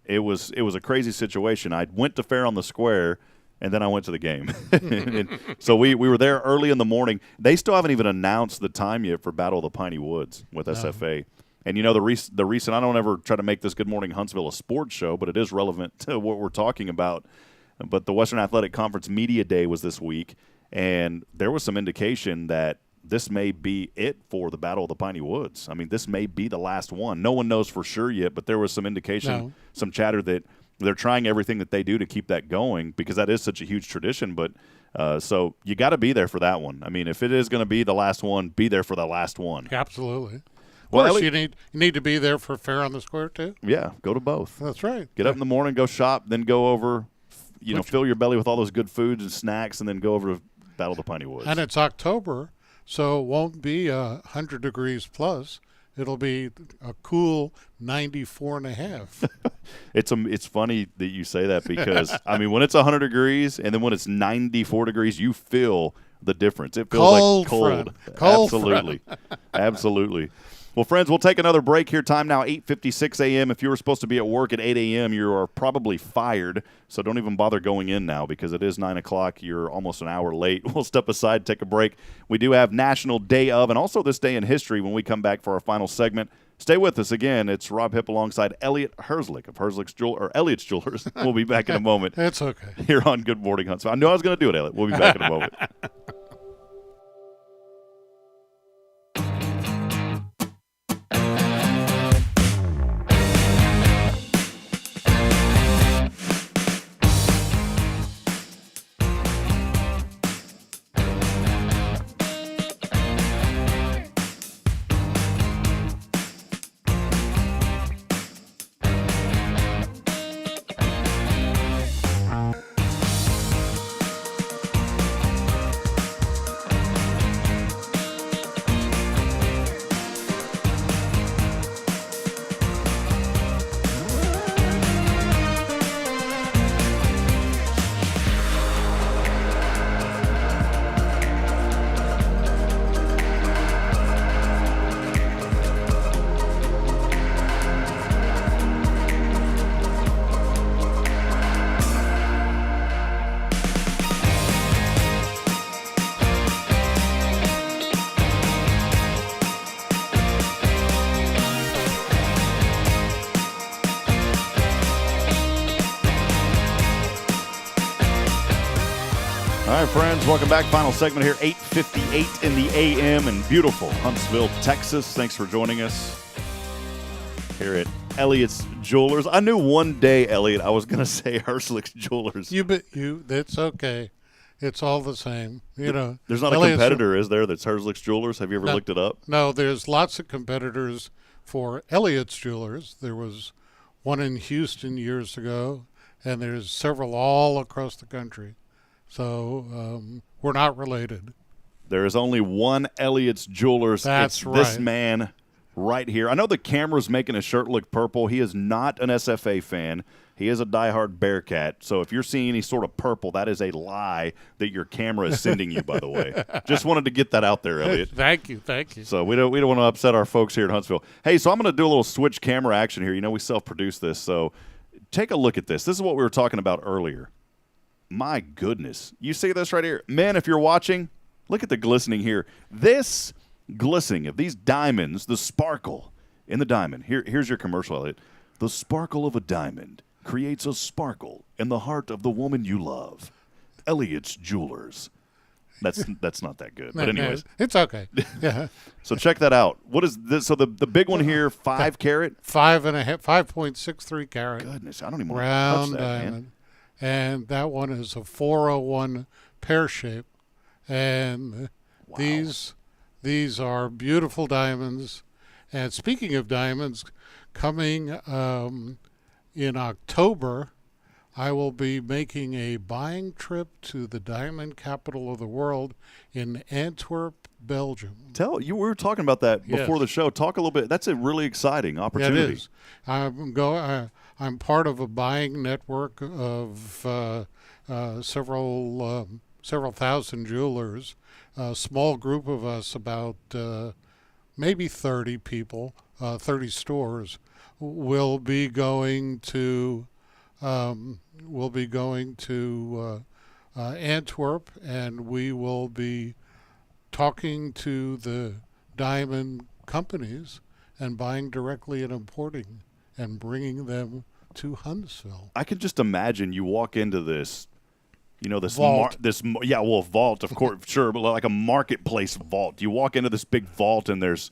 it was a crazy situation. I went to Fair on the Square, and then I went to the game. And so we were there early in the morning. They still haven't even announced the time yet for Battle of the Piney Woods with SFA. And, you know, the recent – I don't ever try to make this Good Morning Huntsville a sports show, but it is relevant to what we're talking about. But the Western Athletic Conference Media Day was this week, and there was some indication that this may be it for the Battle of the Piney Woods. I mean, this may be the last one. No one knows for sure yet, but there was some indication, some chatter that they're trying everything that they do to keep that going because that is such a huge tradition. But so you got to be there for that one. I mean, if it is going to be the last one, be there for the last one. Absolutely. Of Well, course, you need to be there for Fair on the Square, too. Yeah, go to both. That's right. Get up in the morning, go shop, then go over, fill your belly with all those good foods and snacks, and then go over to Battle of the Piney Woods. And it's October, so it won't be 100 degrees plus. It'll be a cool 94.5. It's funny that you say that because, I mean, when it's 100 degrees and then when it's 94 degrees, you feel the difference. It feels Cold, like cold. friend. Cold, Absolutely. Absolutely. Well, friends, we'll take another break here. Time now, 8:56 a.m. If you were supposed to be at work at 8 a.m., you are probably fired. So don't even bother going in now because it is 9 o'clock. You're almost an hour late. We'll step aside, take a break. We do have National Day of and also this day in history when we come back for our final segment. Stay with us. Again, it's Rob Hipp alongside Elliott Herzlich of Elliott's Jewelers. We'll be back in a moment. It's okay. Here on Good Morning Huntsville. I knew I was going to do it, Elliott. We'll be back in a moment. All right, friends, welcome back. Final segment here, 8:58 in the a.m. in beautiful Huntsville, Texas. Thanks for joining us here at Elliott's Jewelers. I knew one day, Elliott, I was going to say Herzlich's Jewelers. It's okay. It's all the same. You know, There's not a competitor, is there, that's Herzlich's Jewelers? Have you ever looked it up? No, there's lots of competitors for Elliott's Jewelers. There was one in Houston years ago, and there's several all across the country. So we're not related. There is only one Elliott's Jewelers. That's it's right. This man right here. I know the camera's making his shirt look purple. He is not an SFA fan. He is a diehard Bearcat. So if you're seeing any sort of purple, that is a lie that your camera is sending you, by the way. Just wanted to get that out there, Elliott. Thank you. So we don't want to upset our folks here at Huntsville. Hey, so I'm going to do a little switch camera action here. You know, we self-produce this. So take a look at this. This is what we were talking about earlier. My goodness. You see this right here? Man, if you're watching, look at the glistening here. This glistening of these diamonds, the sparkle in the diamond. Here's your commercial, Elliott. The sparkle of a diamond creates a sparkle in the heart of the woman you love. Elliott's Jewelers. That's not that good. But anyways. It's okay. Yeah. So check that out. What is this? So the big one here, 5 carat? 5.63 carat. Goodness, I don't even round want to touch that, diamond. man. And that one is a 401 pear shape. And Wow. these are beautiful diamonds. And speaking of diamonds, coming in October, I will be making a buying trip to the diamond capital of the world in Antwerp, Belgium. We were talking about that before Yes. the show. Talk a little bit. That's a really exciting Yeah, opportunity. it is. I'm part of a buying network of several thousand jewelers. A small group of us, about maybe 30 people, 30 stores, will be going to Antwerp, and we will be talking to the diamond companies and buying directly and importing and bringing them to Huntsville. I could just imagine you walk into this, this Vault. vault, of course, sure, but like a marketplace vault. You walk into this big vault, and there's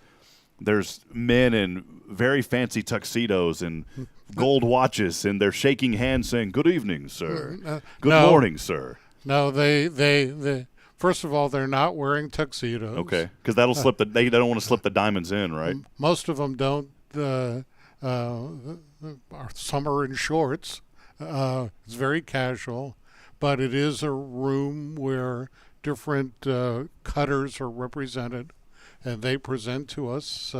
men in very fancy tuxedos and gold watches, and they're shaking hands, saying, "Good evening, sir. Good no. morning, sir." No, they first of all, they're not wearing tuxedos. Okay, because that'll slip they don't want to slip the diamonds in, right? Most of them don't. Some are in shorts. It's very casual, but it is a room where different cutters are represented, and they present to us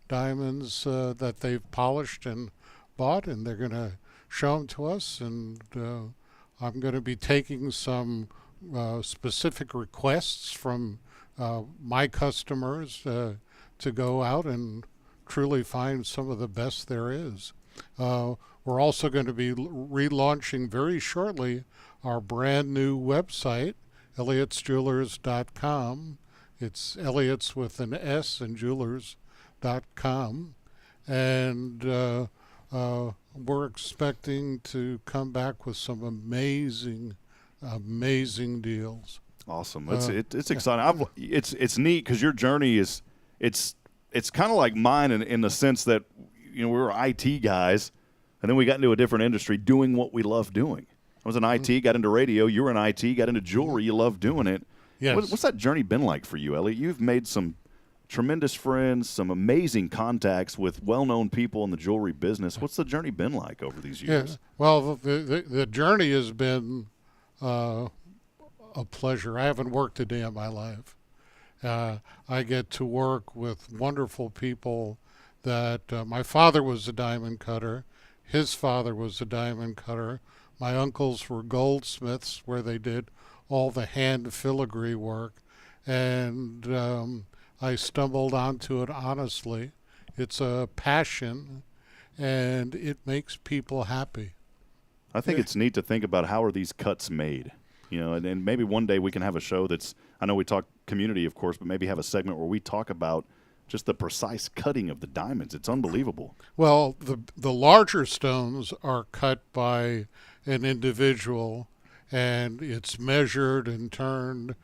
diamonds that they've polished and bought, and they're going to show them to us. And I'm going to be taking some specific requests from my customers to go out and truly find some of the best there is. We're also going to be relaunching very shortly our brand new website, elliotsjewelers.com. It's Elliott's with an S and jewelers.com. And we're expecting to come back with some amazing deals. Awesome. It's exciting. It's neat because your journey is it's kind of like mine in the sense that we were IT guys, and then we got into a different industry doing what we love doing. I was in IT, got into radio. You were in IT, got into jewelry. You love doing it. Yes. What's that journey been like for you, Elliott? You've made some tremendous friends, some amazing contacts with well-known people in the jewelry business. What's the journey been like over these years? Yeah. Well, the journey has been a pleasure. I haven't worked a day in my life. I get to work with wonderful people that my father was a diamond cutter. His father was a diamond cutter. My uncles were goldsmiths where they did all the hand filigree work. And I stumbled onto it honestly. It's a passion, and it makes people happy. I think it's neat to think about how are these cuts made, and maybe one day we can have a show that's, I know we talk community, of course, but maybe have a segment where we talk about just the precise cutting of the diamonds. It's unbelievable. Well, the larger stones are cut by an individual, and it's measured and turned.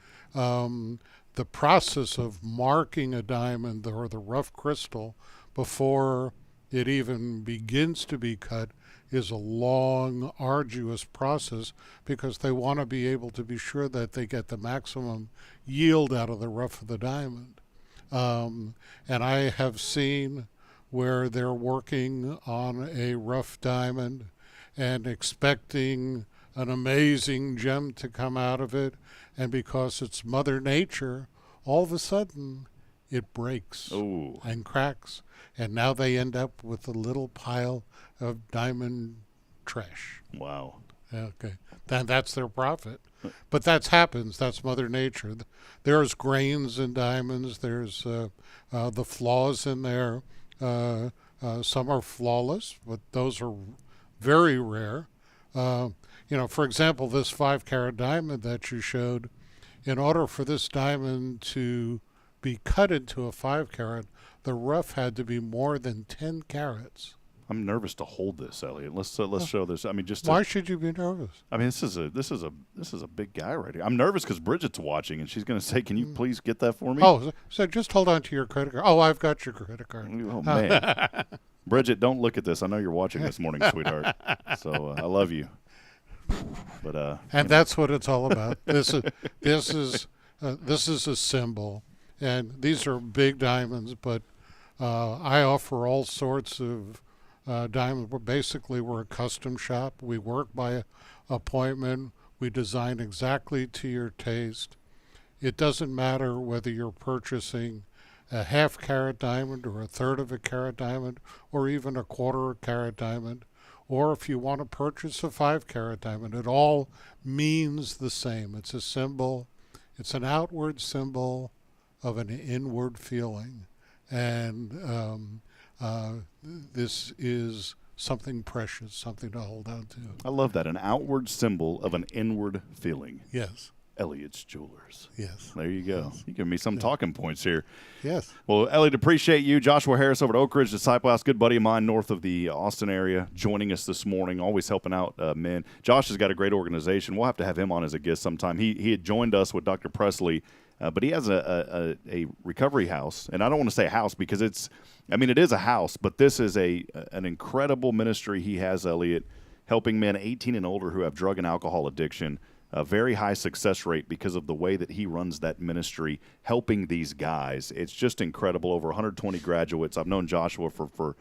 The process of marking a diamond or the rough crystal before it even begins to be cut is a long, arduous process because they want to be able to be sure that they get the maximum yield out of the rough of the diamond. And I have seen where they're working on a rough diamond and expecting an amazing gem to come out of it, and because it's Mother Nature, all of a sudden it breaks and cracks, and now they end up with a little pile of diamond trash. Wow. Okay, then that's their profit. But that happens. That's Mother Nature. There's grains in diamonds. There's the flaws in there. Some are flawless, but those are very rare. For example, this 5-carat diamond that you showed, in order for this diamond to be cut into a 5-carat, the rough had to be more than 10 carats. I'm nervous to hold this, Elliott. Let's show this. I mean, Why should you be nervous? I mean, this is a big guy right here. I'm nervous because Bridget's watching, and she's going to say, "Can you please get that for me?" Oh, so just hold on to your credit card. Oh, I've got your credit card. Oh man, Bridget, don't look at this. I know you're watching this morning, sweetheart. So I love you. But and that's what it's all about. This is a symbol, and these are big diamonds. But I offer all sorts of Diamond, we're a custom shop. We work by appointment. We design exactly to your taste. It doesn't matter whether you're purchasing a half-carat diamond or a third of a carat diamond or even a quarter carat diamond, or if you want to purchase a 5-carat diamond. It all means the same. It's a symbol. It's an outward symbol of an inward feeling. And this is something precious, something to hold on to. I love that. An outward symbol of an inward feeling. Yes. Elliott's Jewelers. Yes. There you go. Yes. You give me some talking points here. Yes. Well, Elliott, appreciate you. Joshua Harris over at Oak Ridge Disciple House, good buddy of mine north of the Austin area, joining us this morning, always helping out men. Josh has got a great organization. We'll have to have him on as a guest sometime. He had joined us with Dr. Presley, but he has a recovery house. And I don't want to say house because it is a house, but this is an incredible ministry he has, Elliott, helping men 18 and older who have drug and alcohol addiction. A very high success rate because of the way that he runs that ministry, helping these guys. It's just incredible. Over 120 graduates. I've known Joshua for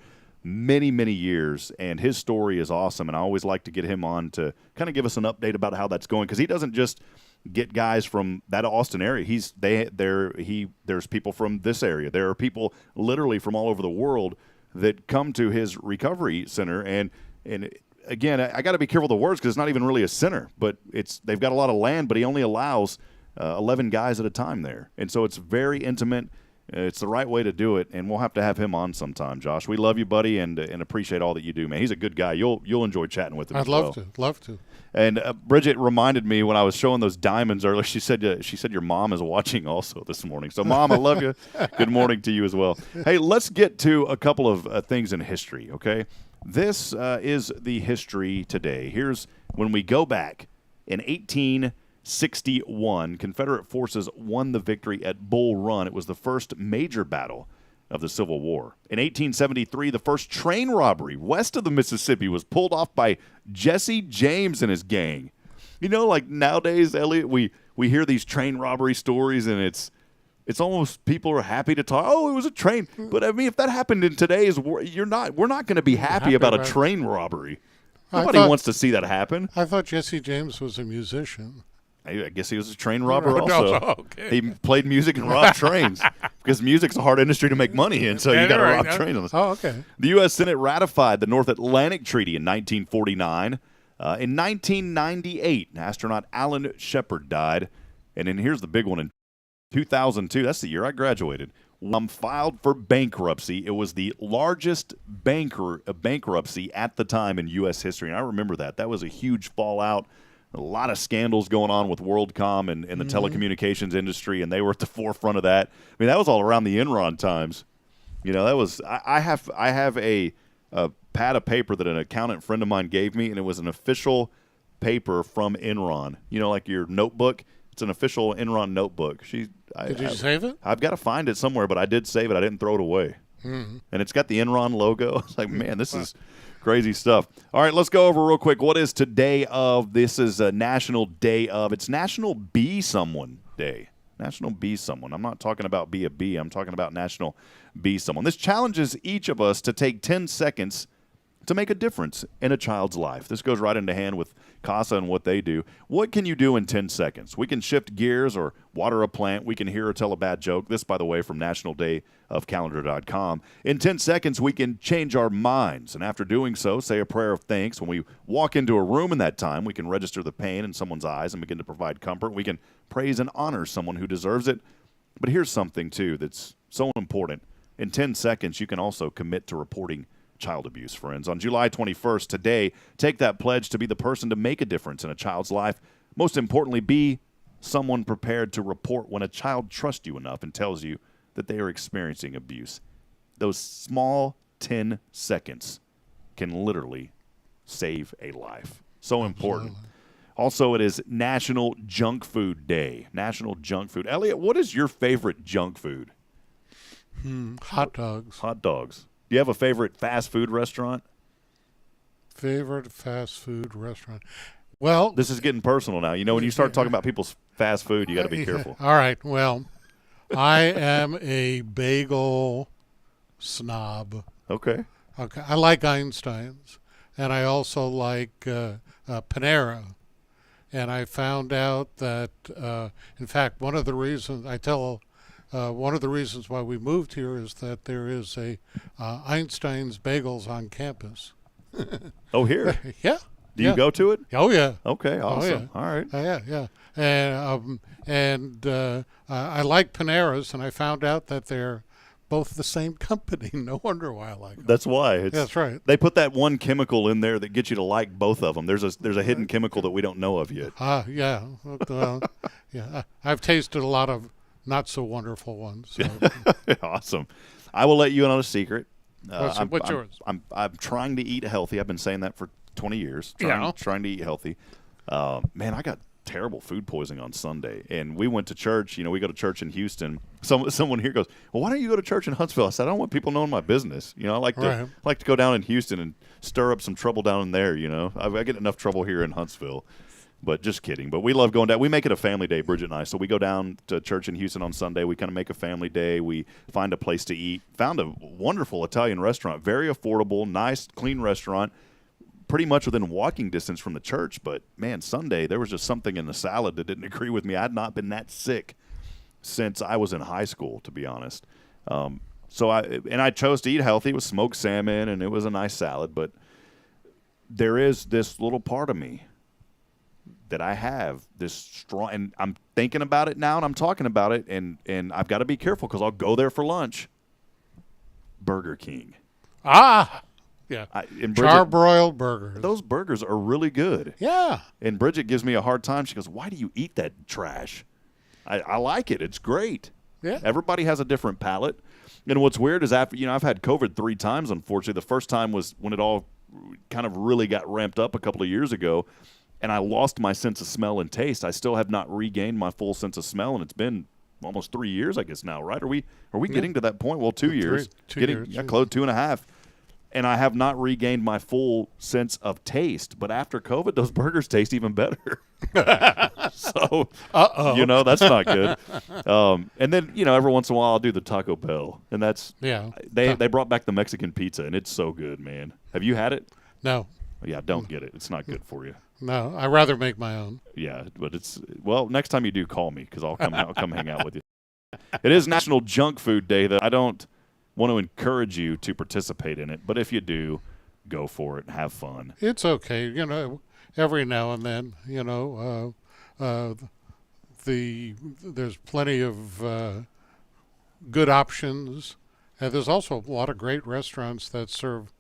many, many years, and his story is awesome. And I always like to get him on to kind of give us an update about how that's going, because he doesn't just get guys from that Austin area. There's people from this area. There are people literally from all over the world that come to his recovery center, and again, I got to be careful of the words because it's not even really a center, but they've got a lot of land, but he only allows 11 guys at a time there. And so it's very intimate. It's the right way to do it, and we'll have to have him on sometime, Josh. We love you, buddy, and appreciate all that you do, man. He's a good guy. You'll enjoy chatting with him. I'd love to. And Bridget reminded me when I was showing those diamonds earlier, she said your mom is watching also this morning. So, Mom, I love you. Good morning to you as well. Hey, let's get to a couple of things in history, okay? This is the history today. Here's when we go back. In 1861, Confederate forces won the victory at Bull Run. It was the first major battle of the Civil War. In 1873, the first train robbery west of the Mississippi was pulled off by Jesse James and his gang. You know, like nowadays, Elliott, we hear these train robbery stories, and it's almost people are happy to talk. Oh, it was a train. But I mean, if that happened in today's world, we're not going to be happy about a train robbery. Nobody wants to see that happen. I thought Jesse James was a musician. I guess he was a train robber also. Okay. He played music and robbed trains because music's a hard industry to make money in, so you got to rob trains on this. Oh, okay. The U.S. Senate ratified the North Atlantic Treaty in 1949. In 1998, astronaut Alan Shepard died. And then here's the big one. In 2002, that's the year I graduated, filed for bankruptcy. It was the largest bankruptcy at the time in U.S. history, and I remember that. That was a huge fallout, a lot of scandals going on with WorldCom and the telecommunications industry, and they were at the forefront of that. I mean, that was all around the Enron times. You know, that was I have a pad of paper that an accountant friend of mine gave me, and it was an official paper from Enron. You know, like your notebook. It's an official Enron notebook. Did you save it? I've got to find it somewhere, but I did save it. I didn't throw it away. Mm-hmm. And it's got the Enron logo. It's like, man, this is crazy stuff. All right, let's go over real quick. What is today of? This is a National Day of. It's National Be Someone Day. National Be Someone. I'm not talking about be a bee. I'm talking about National Be Someone. This challenges each of us to take 10 seconds to make a difference in a child's life. This goes right into hand with CASA and what they do. What can you do in 10 seconds? We can shift gears or water a plant. We can hear or tell a bad joke. This, by the way, from nationaldayofcalendar.com. In 10 seconds, we can change our minds. And after doing so, say a prayer of thanks. When we walk into a room in that time, we can register the pain in someone's eyes and begin to provide comfort. We can praise and honor someone who deserves it. But here's something, too, that's so important. In 10 seconds, you can also commit to reporting child abuse, friends. On July 21st, today, take that pledge to be the person to make a difference in a child's life. Most importantly, be someone prepared to report when a child trusts you enough and tells you that they are experiencing abuse. Those small 10 seconds can literally save a life. So important. Also, it is National Junk Food Day. National Junk Food. Elliott, what is your favorite junk food? Hot dogs. Hot dogs. Do you have a favorite fast food restaurant? Favorite fast food restaurant? Well, this is getting personal now. You know, when you start talking about people's fast food, you got to be careful. All right. Well, I am a bagel snob. Okay. Okay, I like Einstein's, and I also like Panera. And I found out that, in fact, one of the reasons why we moved here is that there is a Einstein's Bagels on campus. Oh, here. Yeah. Do you go to it? Oh yeah. Okay, awesome. yeah. All right. Yeah. And I like Panera's, and I found out that they're both the same company. No wonder why I like them. That's why. That's right. They put that one chemical in there that gets you to like both of them. There's a hidden chemical that we don't know of yet. Yeah. Well, yeah. I've tasted a lot of not so wonderful ones. So. Awesome. I will let you in on a secret. What's yours? I'm trying to eat healthy. I've been saying that for 20 years. Trying to eat healthy. Man, I got terrible food poisoning on Sunday, and we went to church. We go to church in Houston. Someone here goes, well, why don't you go to church in Huntsville? I said, I don't want people knowing my business. I like to go down in Houston and stir up some trouble down in there. I get enough trouble here in Huntsville. But just kidding. But we love going down. We make it a family day, Bridget and I. So we go down to church in Houston on Sunday. We kind of make a family day. We find a place to eat. Found a wonderful Italian restaurant, very affordable, nice, clean restaurant, pretty much within walking distance from the church. But, man, Sunday, there was just something in the salad that didn't agree with me. I had not been that sick since I was in high school, to be honest. So I chose to eat healthy. It was smoked salmon, and it was a nice salad. But there is this little part of me that I have this strong, and I'm thinking about it now, and I'm talking about it, and I've got to be careful because I'll go there for lunch. Burger King. Yeah. And Bridget, Charbroiled burgers. those burgers are really good. Yeah. And Bridget gives me a hard time. She goes, why do you eat that trash? I like it. It's great. Yeah. Everybody has a different palate. And what's weird is after, I've had COVID 3 times, unfortunately. The first time was when it all kind of really got ramped up a couple of years ago. And I lost my sense of smell and taste. I still have not regained my full sense of smell, and it's been almost 3 years, I guess, now, right? Are we getting to that point? Well, 2 years. 2 years. Yeah, close 2.5. And I have not regained my full sense of taste. But after COVID, those burgers taste even better. So, that's not good. And then, every once in a while I'll do the Taco Bell. And that's they brought back the Mexican pizza, and it's so good, man. Have you had it? No. Yeah, don't get it. It's not good for you. No, I'd rather make my own. Yeah, but next time you do, call me because I'll come hang out with you. It is National Junk Food Day, though. I don't want to encourage you to participate in it, but if you do, go for it and have fun. It's okay, every now and then, there's plenty of good options, and there's also a lot of great restaurants that serve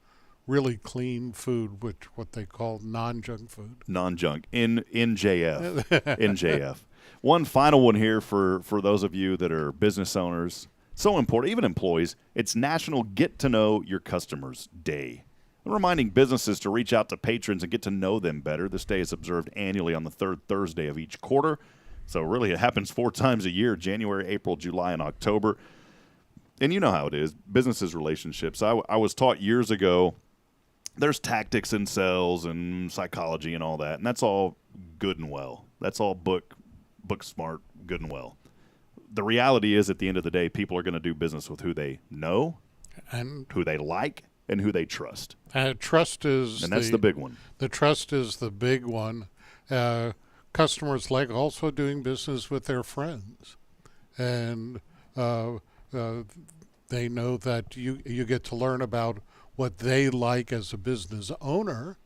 really clean food, which what they call non-junk food. Non-junk. NJF. NJF. One final one here for those of you that are business owners. So important, even employees. It's National Get to Know Your Customers Day. I'm reminding businesses to reach out to patrons and get to know them better. This day is observed annually on the third Thursday of each quarter. So really it happens 4 times a year, January, April, July, and October. And you know how it is, businesses, relationships. I was taught years ago there's tactics in sales and psychology and all that, and that's all good and well. That's all book smart, good and well. The reality is, at the end of the day, people are going to do business with who they know, and who they like, and who they trust. Trust is, and that's the big one. The trust is the big one. Customers like also doing business with their friends, and they know that you get to learn about what they like as a business owner,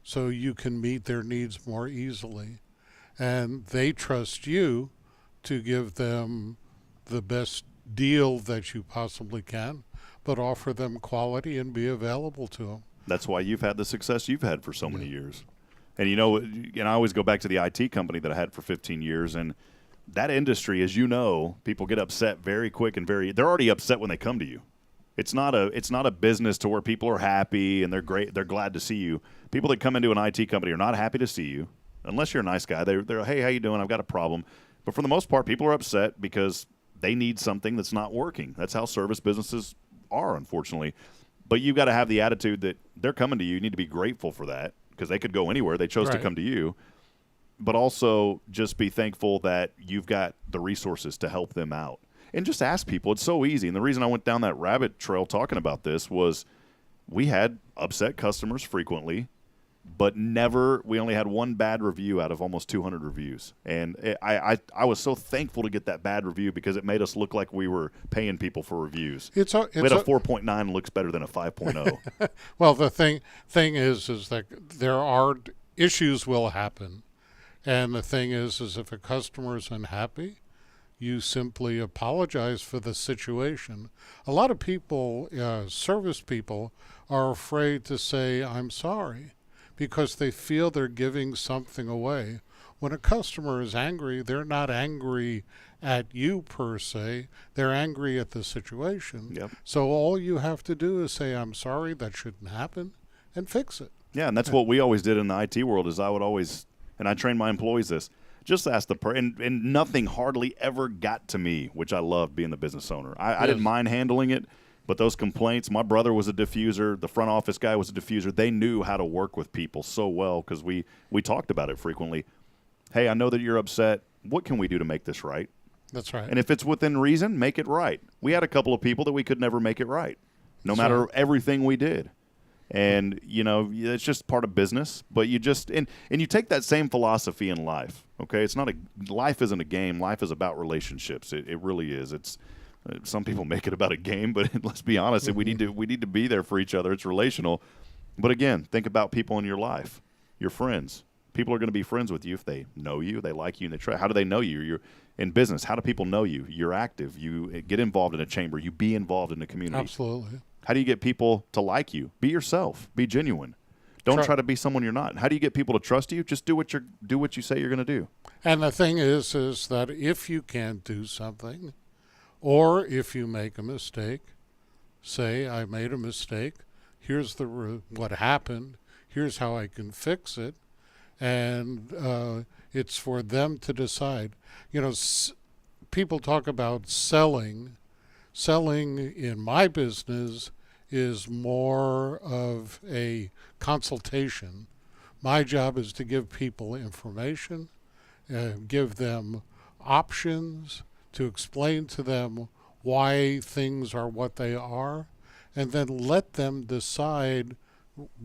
so you can meet their needs more easily. And they trust you to give them the best deal that you possibly can, but offer them quality and be available to them. That's why you've had the success you've had for so many years. And and I always go back to the IT company that I had for 15 years, and that industry, as you know, people get upset very quick and they're already upset when they come to you. It's not a business to where people are happy and they're glad to see you. People that come into an IT company are not happy to see you, unless you're a nice guy. They're hey, how you doing? I've got a problem. But for the most part, people are upset because they need something that's not working. That's how service businesses are, unfortunately. But you've got to have the attitude that they're coming to you. You need to be grateful for that because they could go anywhere. They chose to come to you. But also just be thankful that you've got the resources to help them out. And just ask people. It's so easy. And the reason I went down that rabbit trail talking about this was we had upset customers frequently, but we only had one bad review out of almost 200 reviews. And I was so thankful to get that bad review because it made us look like we were paying people for reviews. We had a 4.9 looks better than a 5.0. Well, the thing is that there are issues will happen. And the thing is if a customer is unhappy, you simply apologize for the situation. A lot of people, service people, are afraid to say, I'm sorry, because they feel they're giving something away. When a customer is angry, they're not angry at you per se. They're angry at the situation. Yep. So all you have to do is say, I'm sorry, that shouldn't happen, and fix it. Yeah, and that's what we always did in the IT world is I would always, and I train my employees this, just ask and nothing hardly ever got to me, which I loved being the business owner. I didn't mind handling it, but those complaints, my brother was a diffuser, the front office guy was a diffuser. They knew how to work with people so well because we talked about it frequently. Hey, I know that you're upset. What can we do to make this right? That's right. And if it's within reason, make it right. We had a couple of people that we could never make it right, no matter everything we did. And, it's just part of business. But you just and you take that same philosophy in life, okay? Life isn't a game. Life is about relationships. It really is. It's some people make it about a game, but let's be honest, we need to be there for each other. It's relational. But again, think about people in your life, your friends. People are going to be friends with you if they know you, they like you, and they try. How do they know you? You're in business. How do people know you? You're active. You get involved in a chamber. You be involved in the community. Absolutely. How do you get people to like you? Be yourself. Be genuine. Don't try to be someone you're not. How do you get people to trust you? Just do what you say you're going to do. And the thing is that if you can't do something, or if you make a mistake, say, I made a mistake. Here's what happened. Here's how I can fix it. And it's for them to decide. People talk about selling. Selling in my business is more of a consultation. My job is to give people information, give them options, to explain to them why things are what they are, and then let them decide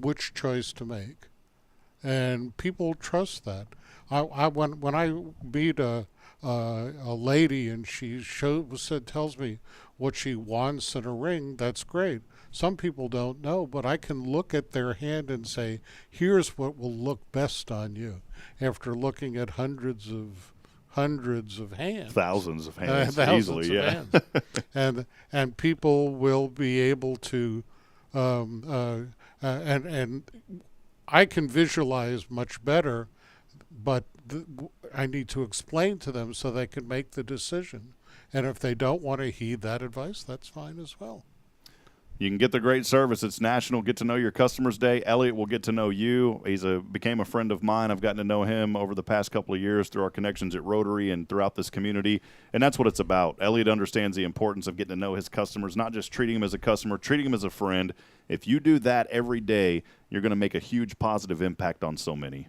which choice to make. And people trust that. When I meet a lady and she tells me what she wants in a ring, that's great. Some people don't know, but I can look at their hand and say, here's what will look best on you, after looking at hundreds of hands. Thousands of hands, easily, yeah. and people will be able to, and I can visualize much better, but I need to explain to them so they can make the decision. And if they don't want to heed that advice, that's fine as well. You can get the great service. It's National Get to Know Your Customers Day. Elliott will get to know you. He's became a friend of mine. I've gotten to know him over the past couple of years through our connections at Rotary and throughout this community. And that's what it's about. Elliott understands the importance of getting to know his customers, not just treating them as a customer, treating them as a friend. If you do that every day, you're going to make a huge positive impact on so many.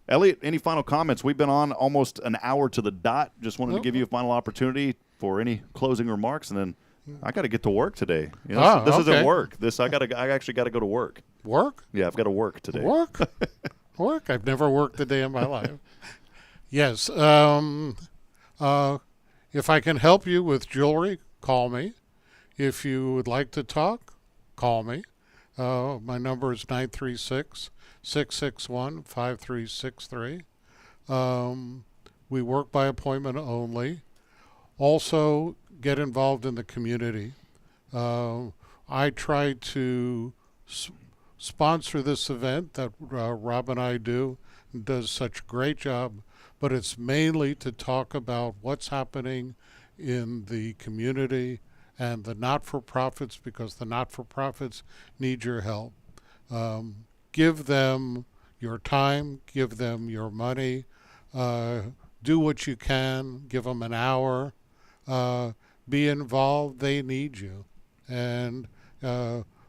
Elliott, any final comments? We've been on almost an hour to the dot. Just wanted to give you a final opportunity for any closing remarks, and then I got to get to work today. This isn't work. I actually got to go to work. Work? Yeah, I've got to work today. Work? Work? I've never worked a day in my life. Yes. If I can help you with jewelry, call me. If you would like to talk, call me. My number is 936-661-5363. We work by appointment only. Also, get involved in the community. I try to sponsor this event that Rob and I do, and does such a great job, but it's mainly to talk about what's happening in the community and the not-for-profits, because the not-for-profits need your help. Give them your time, give them your money, do what you can, give them an hour, be involved, they need you. And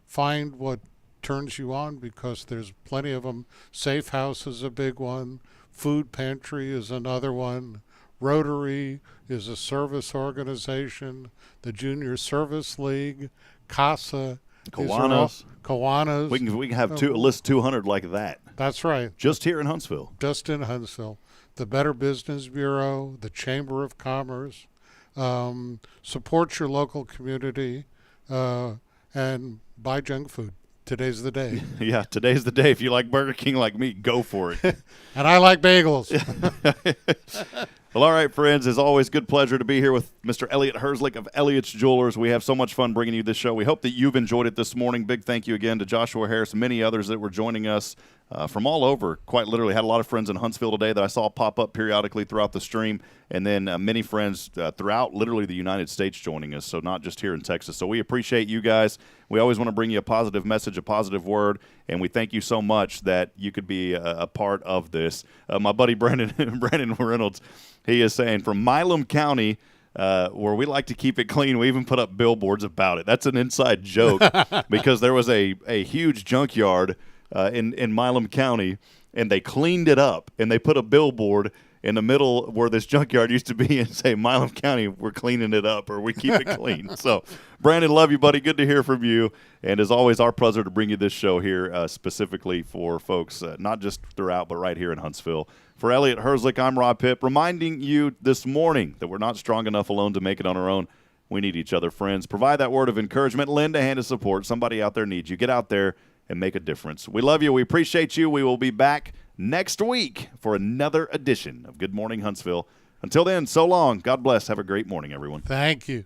find what turns you on, because there's plenty of them. Safe House is a big one. Food Pantry is another one. Rotary is a service organization. The Junior Service League, CASA. Kiwanis. We can have a list 200 like that. That's right. Just here in Huntsville. Just in Huntsville. The Better Business Bureau, the Chamber of Commerce. Support your local community and buy junk food. Today's the day. Yeah, today's the day. If you like Burger King like me, go for it. And I like bagels. Well, all right, friends. As always, good pleasure to be here with Mr. Elliott Herzlich of Elliott's Jewelers. We have so much fun bringing you this show. We hope that you've enjoyed it this morning. Big thank you again to Joshua Harris and many others that were joining us from all over. Quite literally, had a lot of friends in Huntsville today that I saw pop up periodically throughout the stream, and then many friends throughout literally the United States joining us, so not just here in Texas. So we appreciate you guys. We always want to bring you a positive message, a positive word, and we thank you so much that you could be a part of this. My buddy Brandon Reynolds, he is saying from Milam County, where we like to keep it clean, we even put up billboards about it. That's an inside joke because there was a huge junkyard in Milam County, and they cleaned it up, and they put a billboard in the middle where this junkyard used to be and say, Milam County, we're cleaning it up, or we keep it clean. So, Brandon, love you, buddy. Good to hear from you. And as always, our pleasure to bring you this show here specifically for folks, not just throughout, but right here in Huntsville. For Elliott Herzlich, I'm Rob Hipp, reminding you this morning that we're not strong enough alone to make it on our own. We need each other, friends. Provide that word of encouragement. Lend a hand of support. Somebody out there needs you. Get out there and make a difference. We love you. We appreciate you. We will be back next week for another edition of Good Morning Huntsville. Until then, so long. God bless. Have a great morning, everyone. Thank you.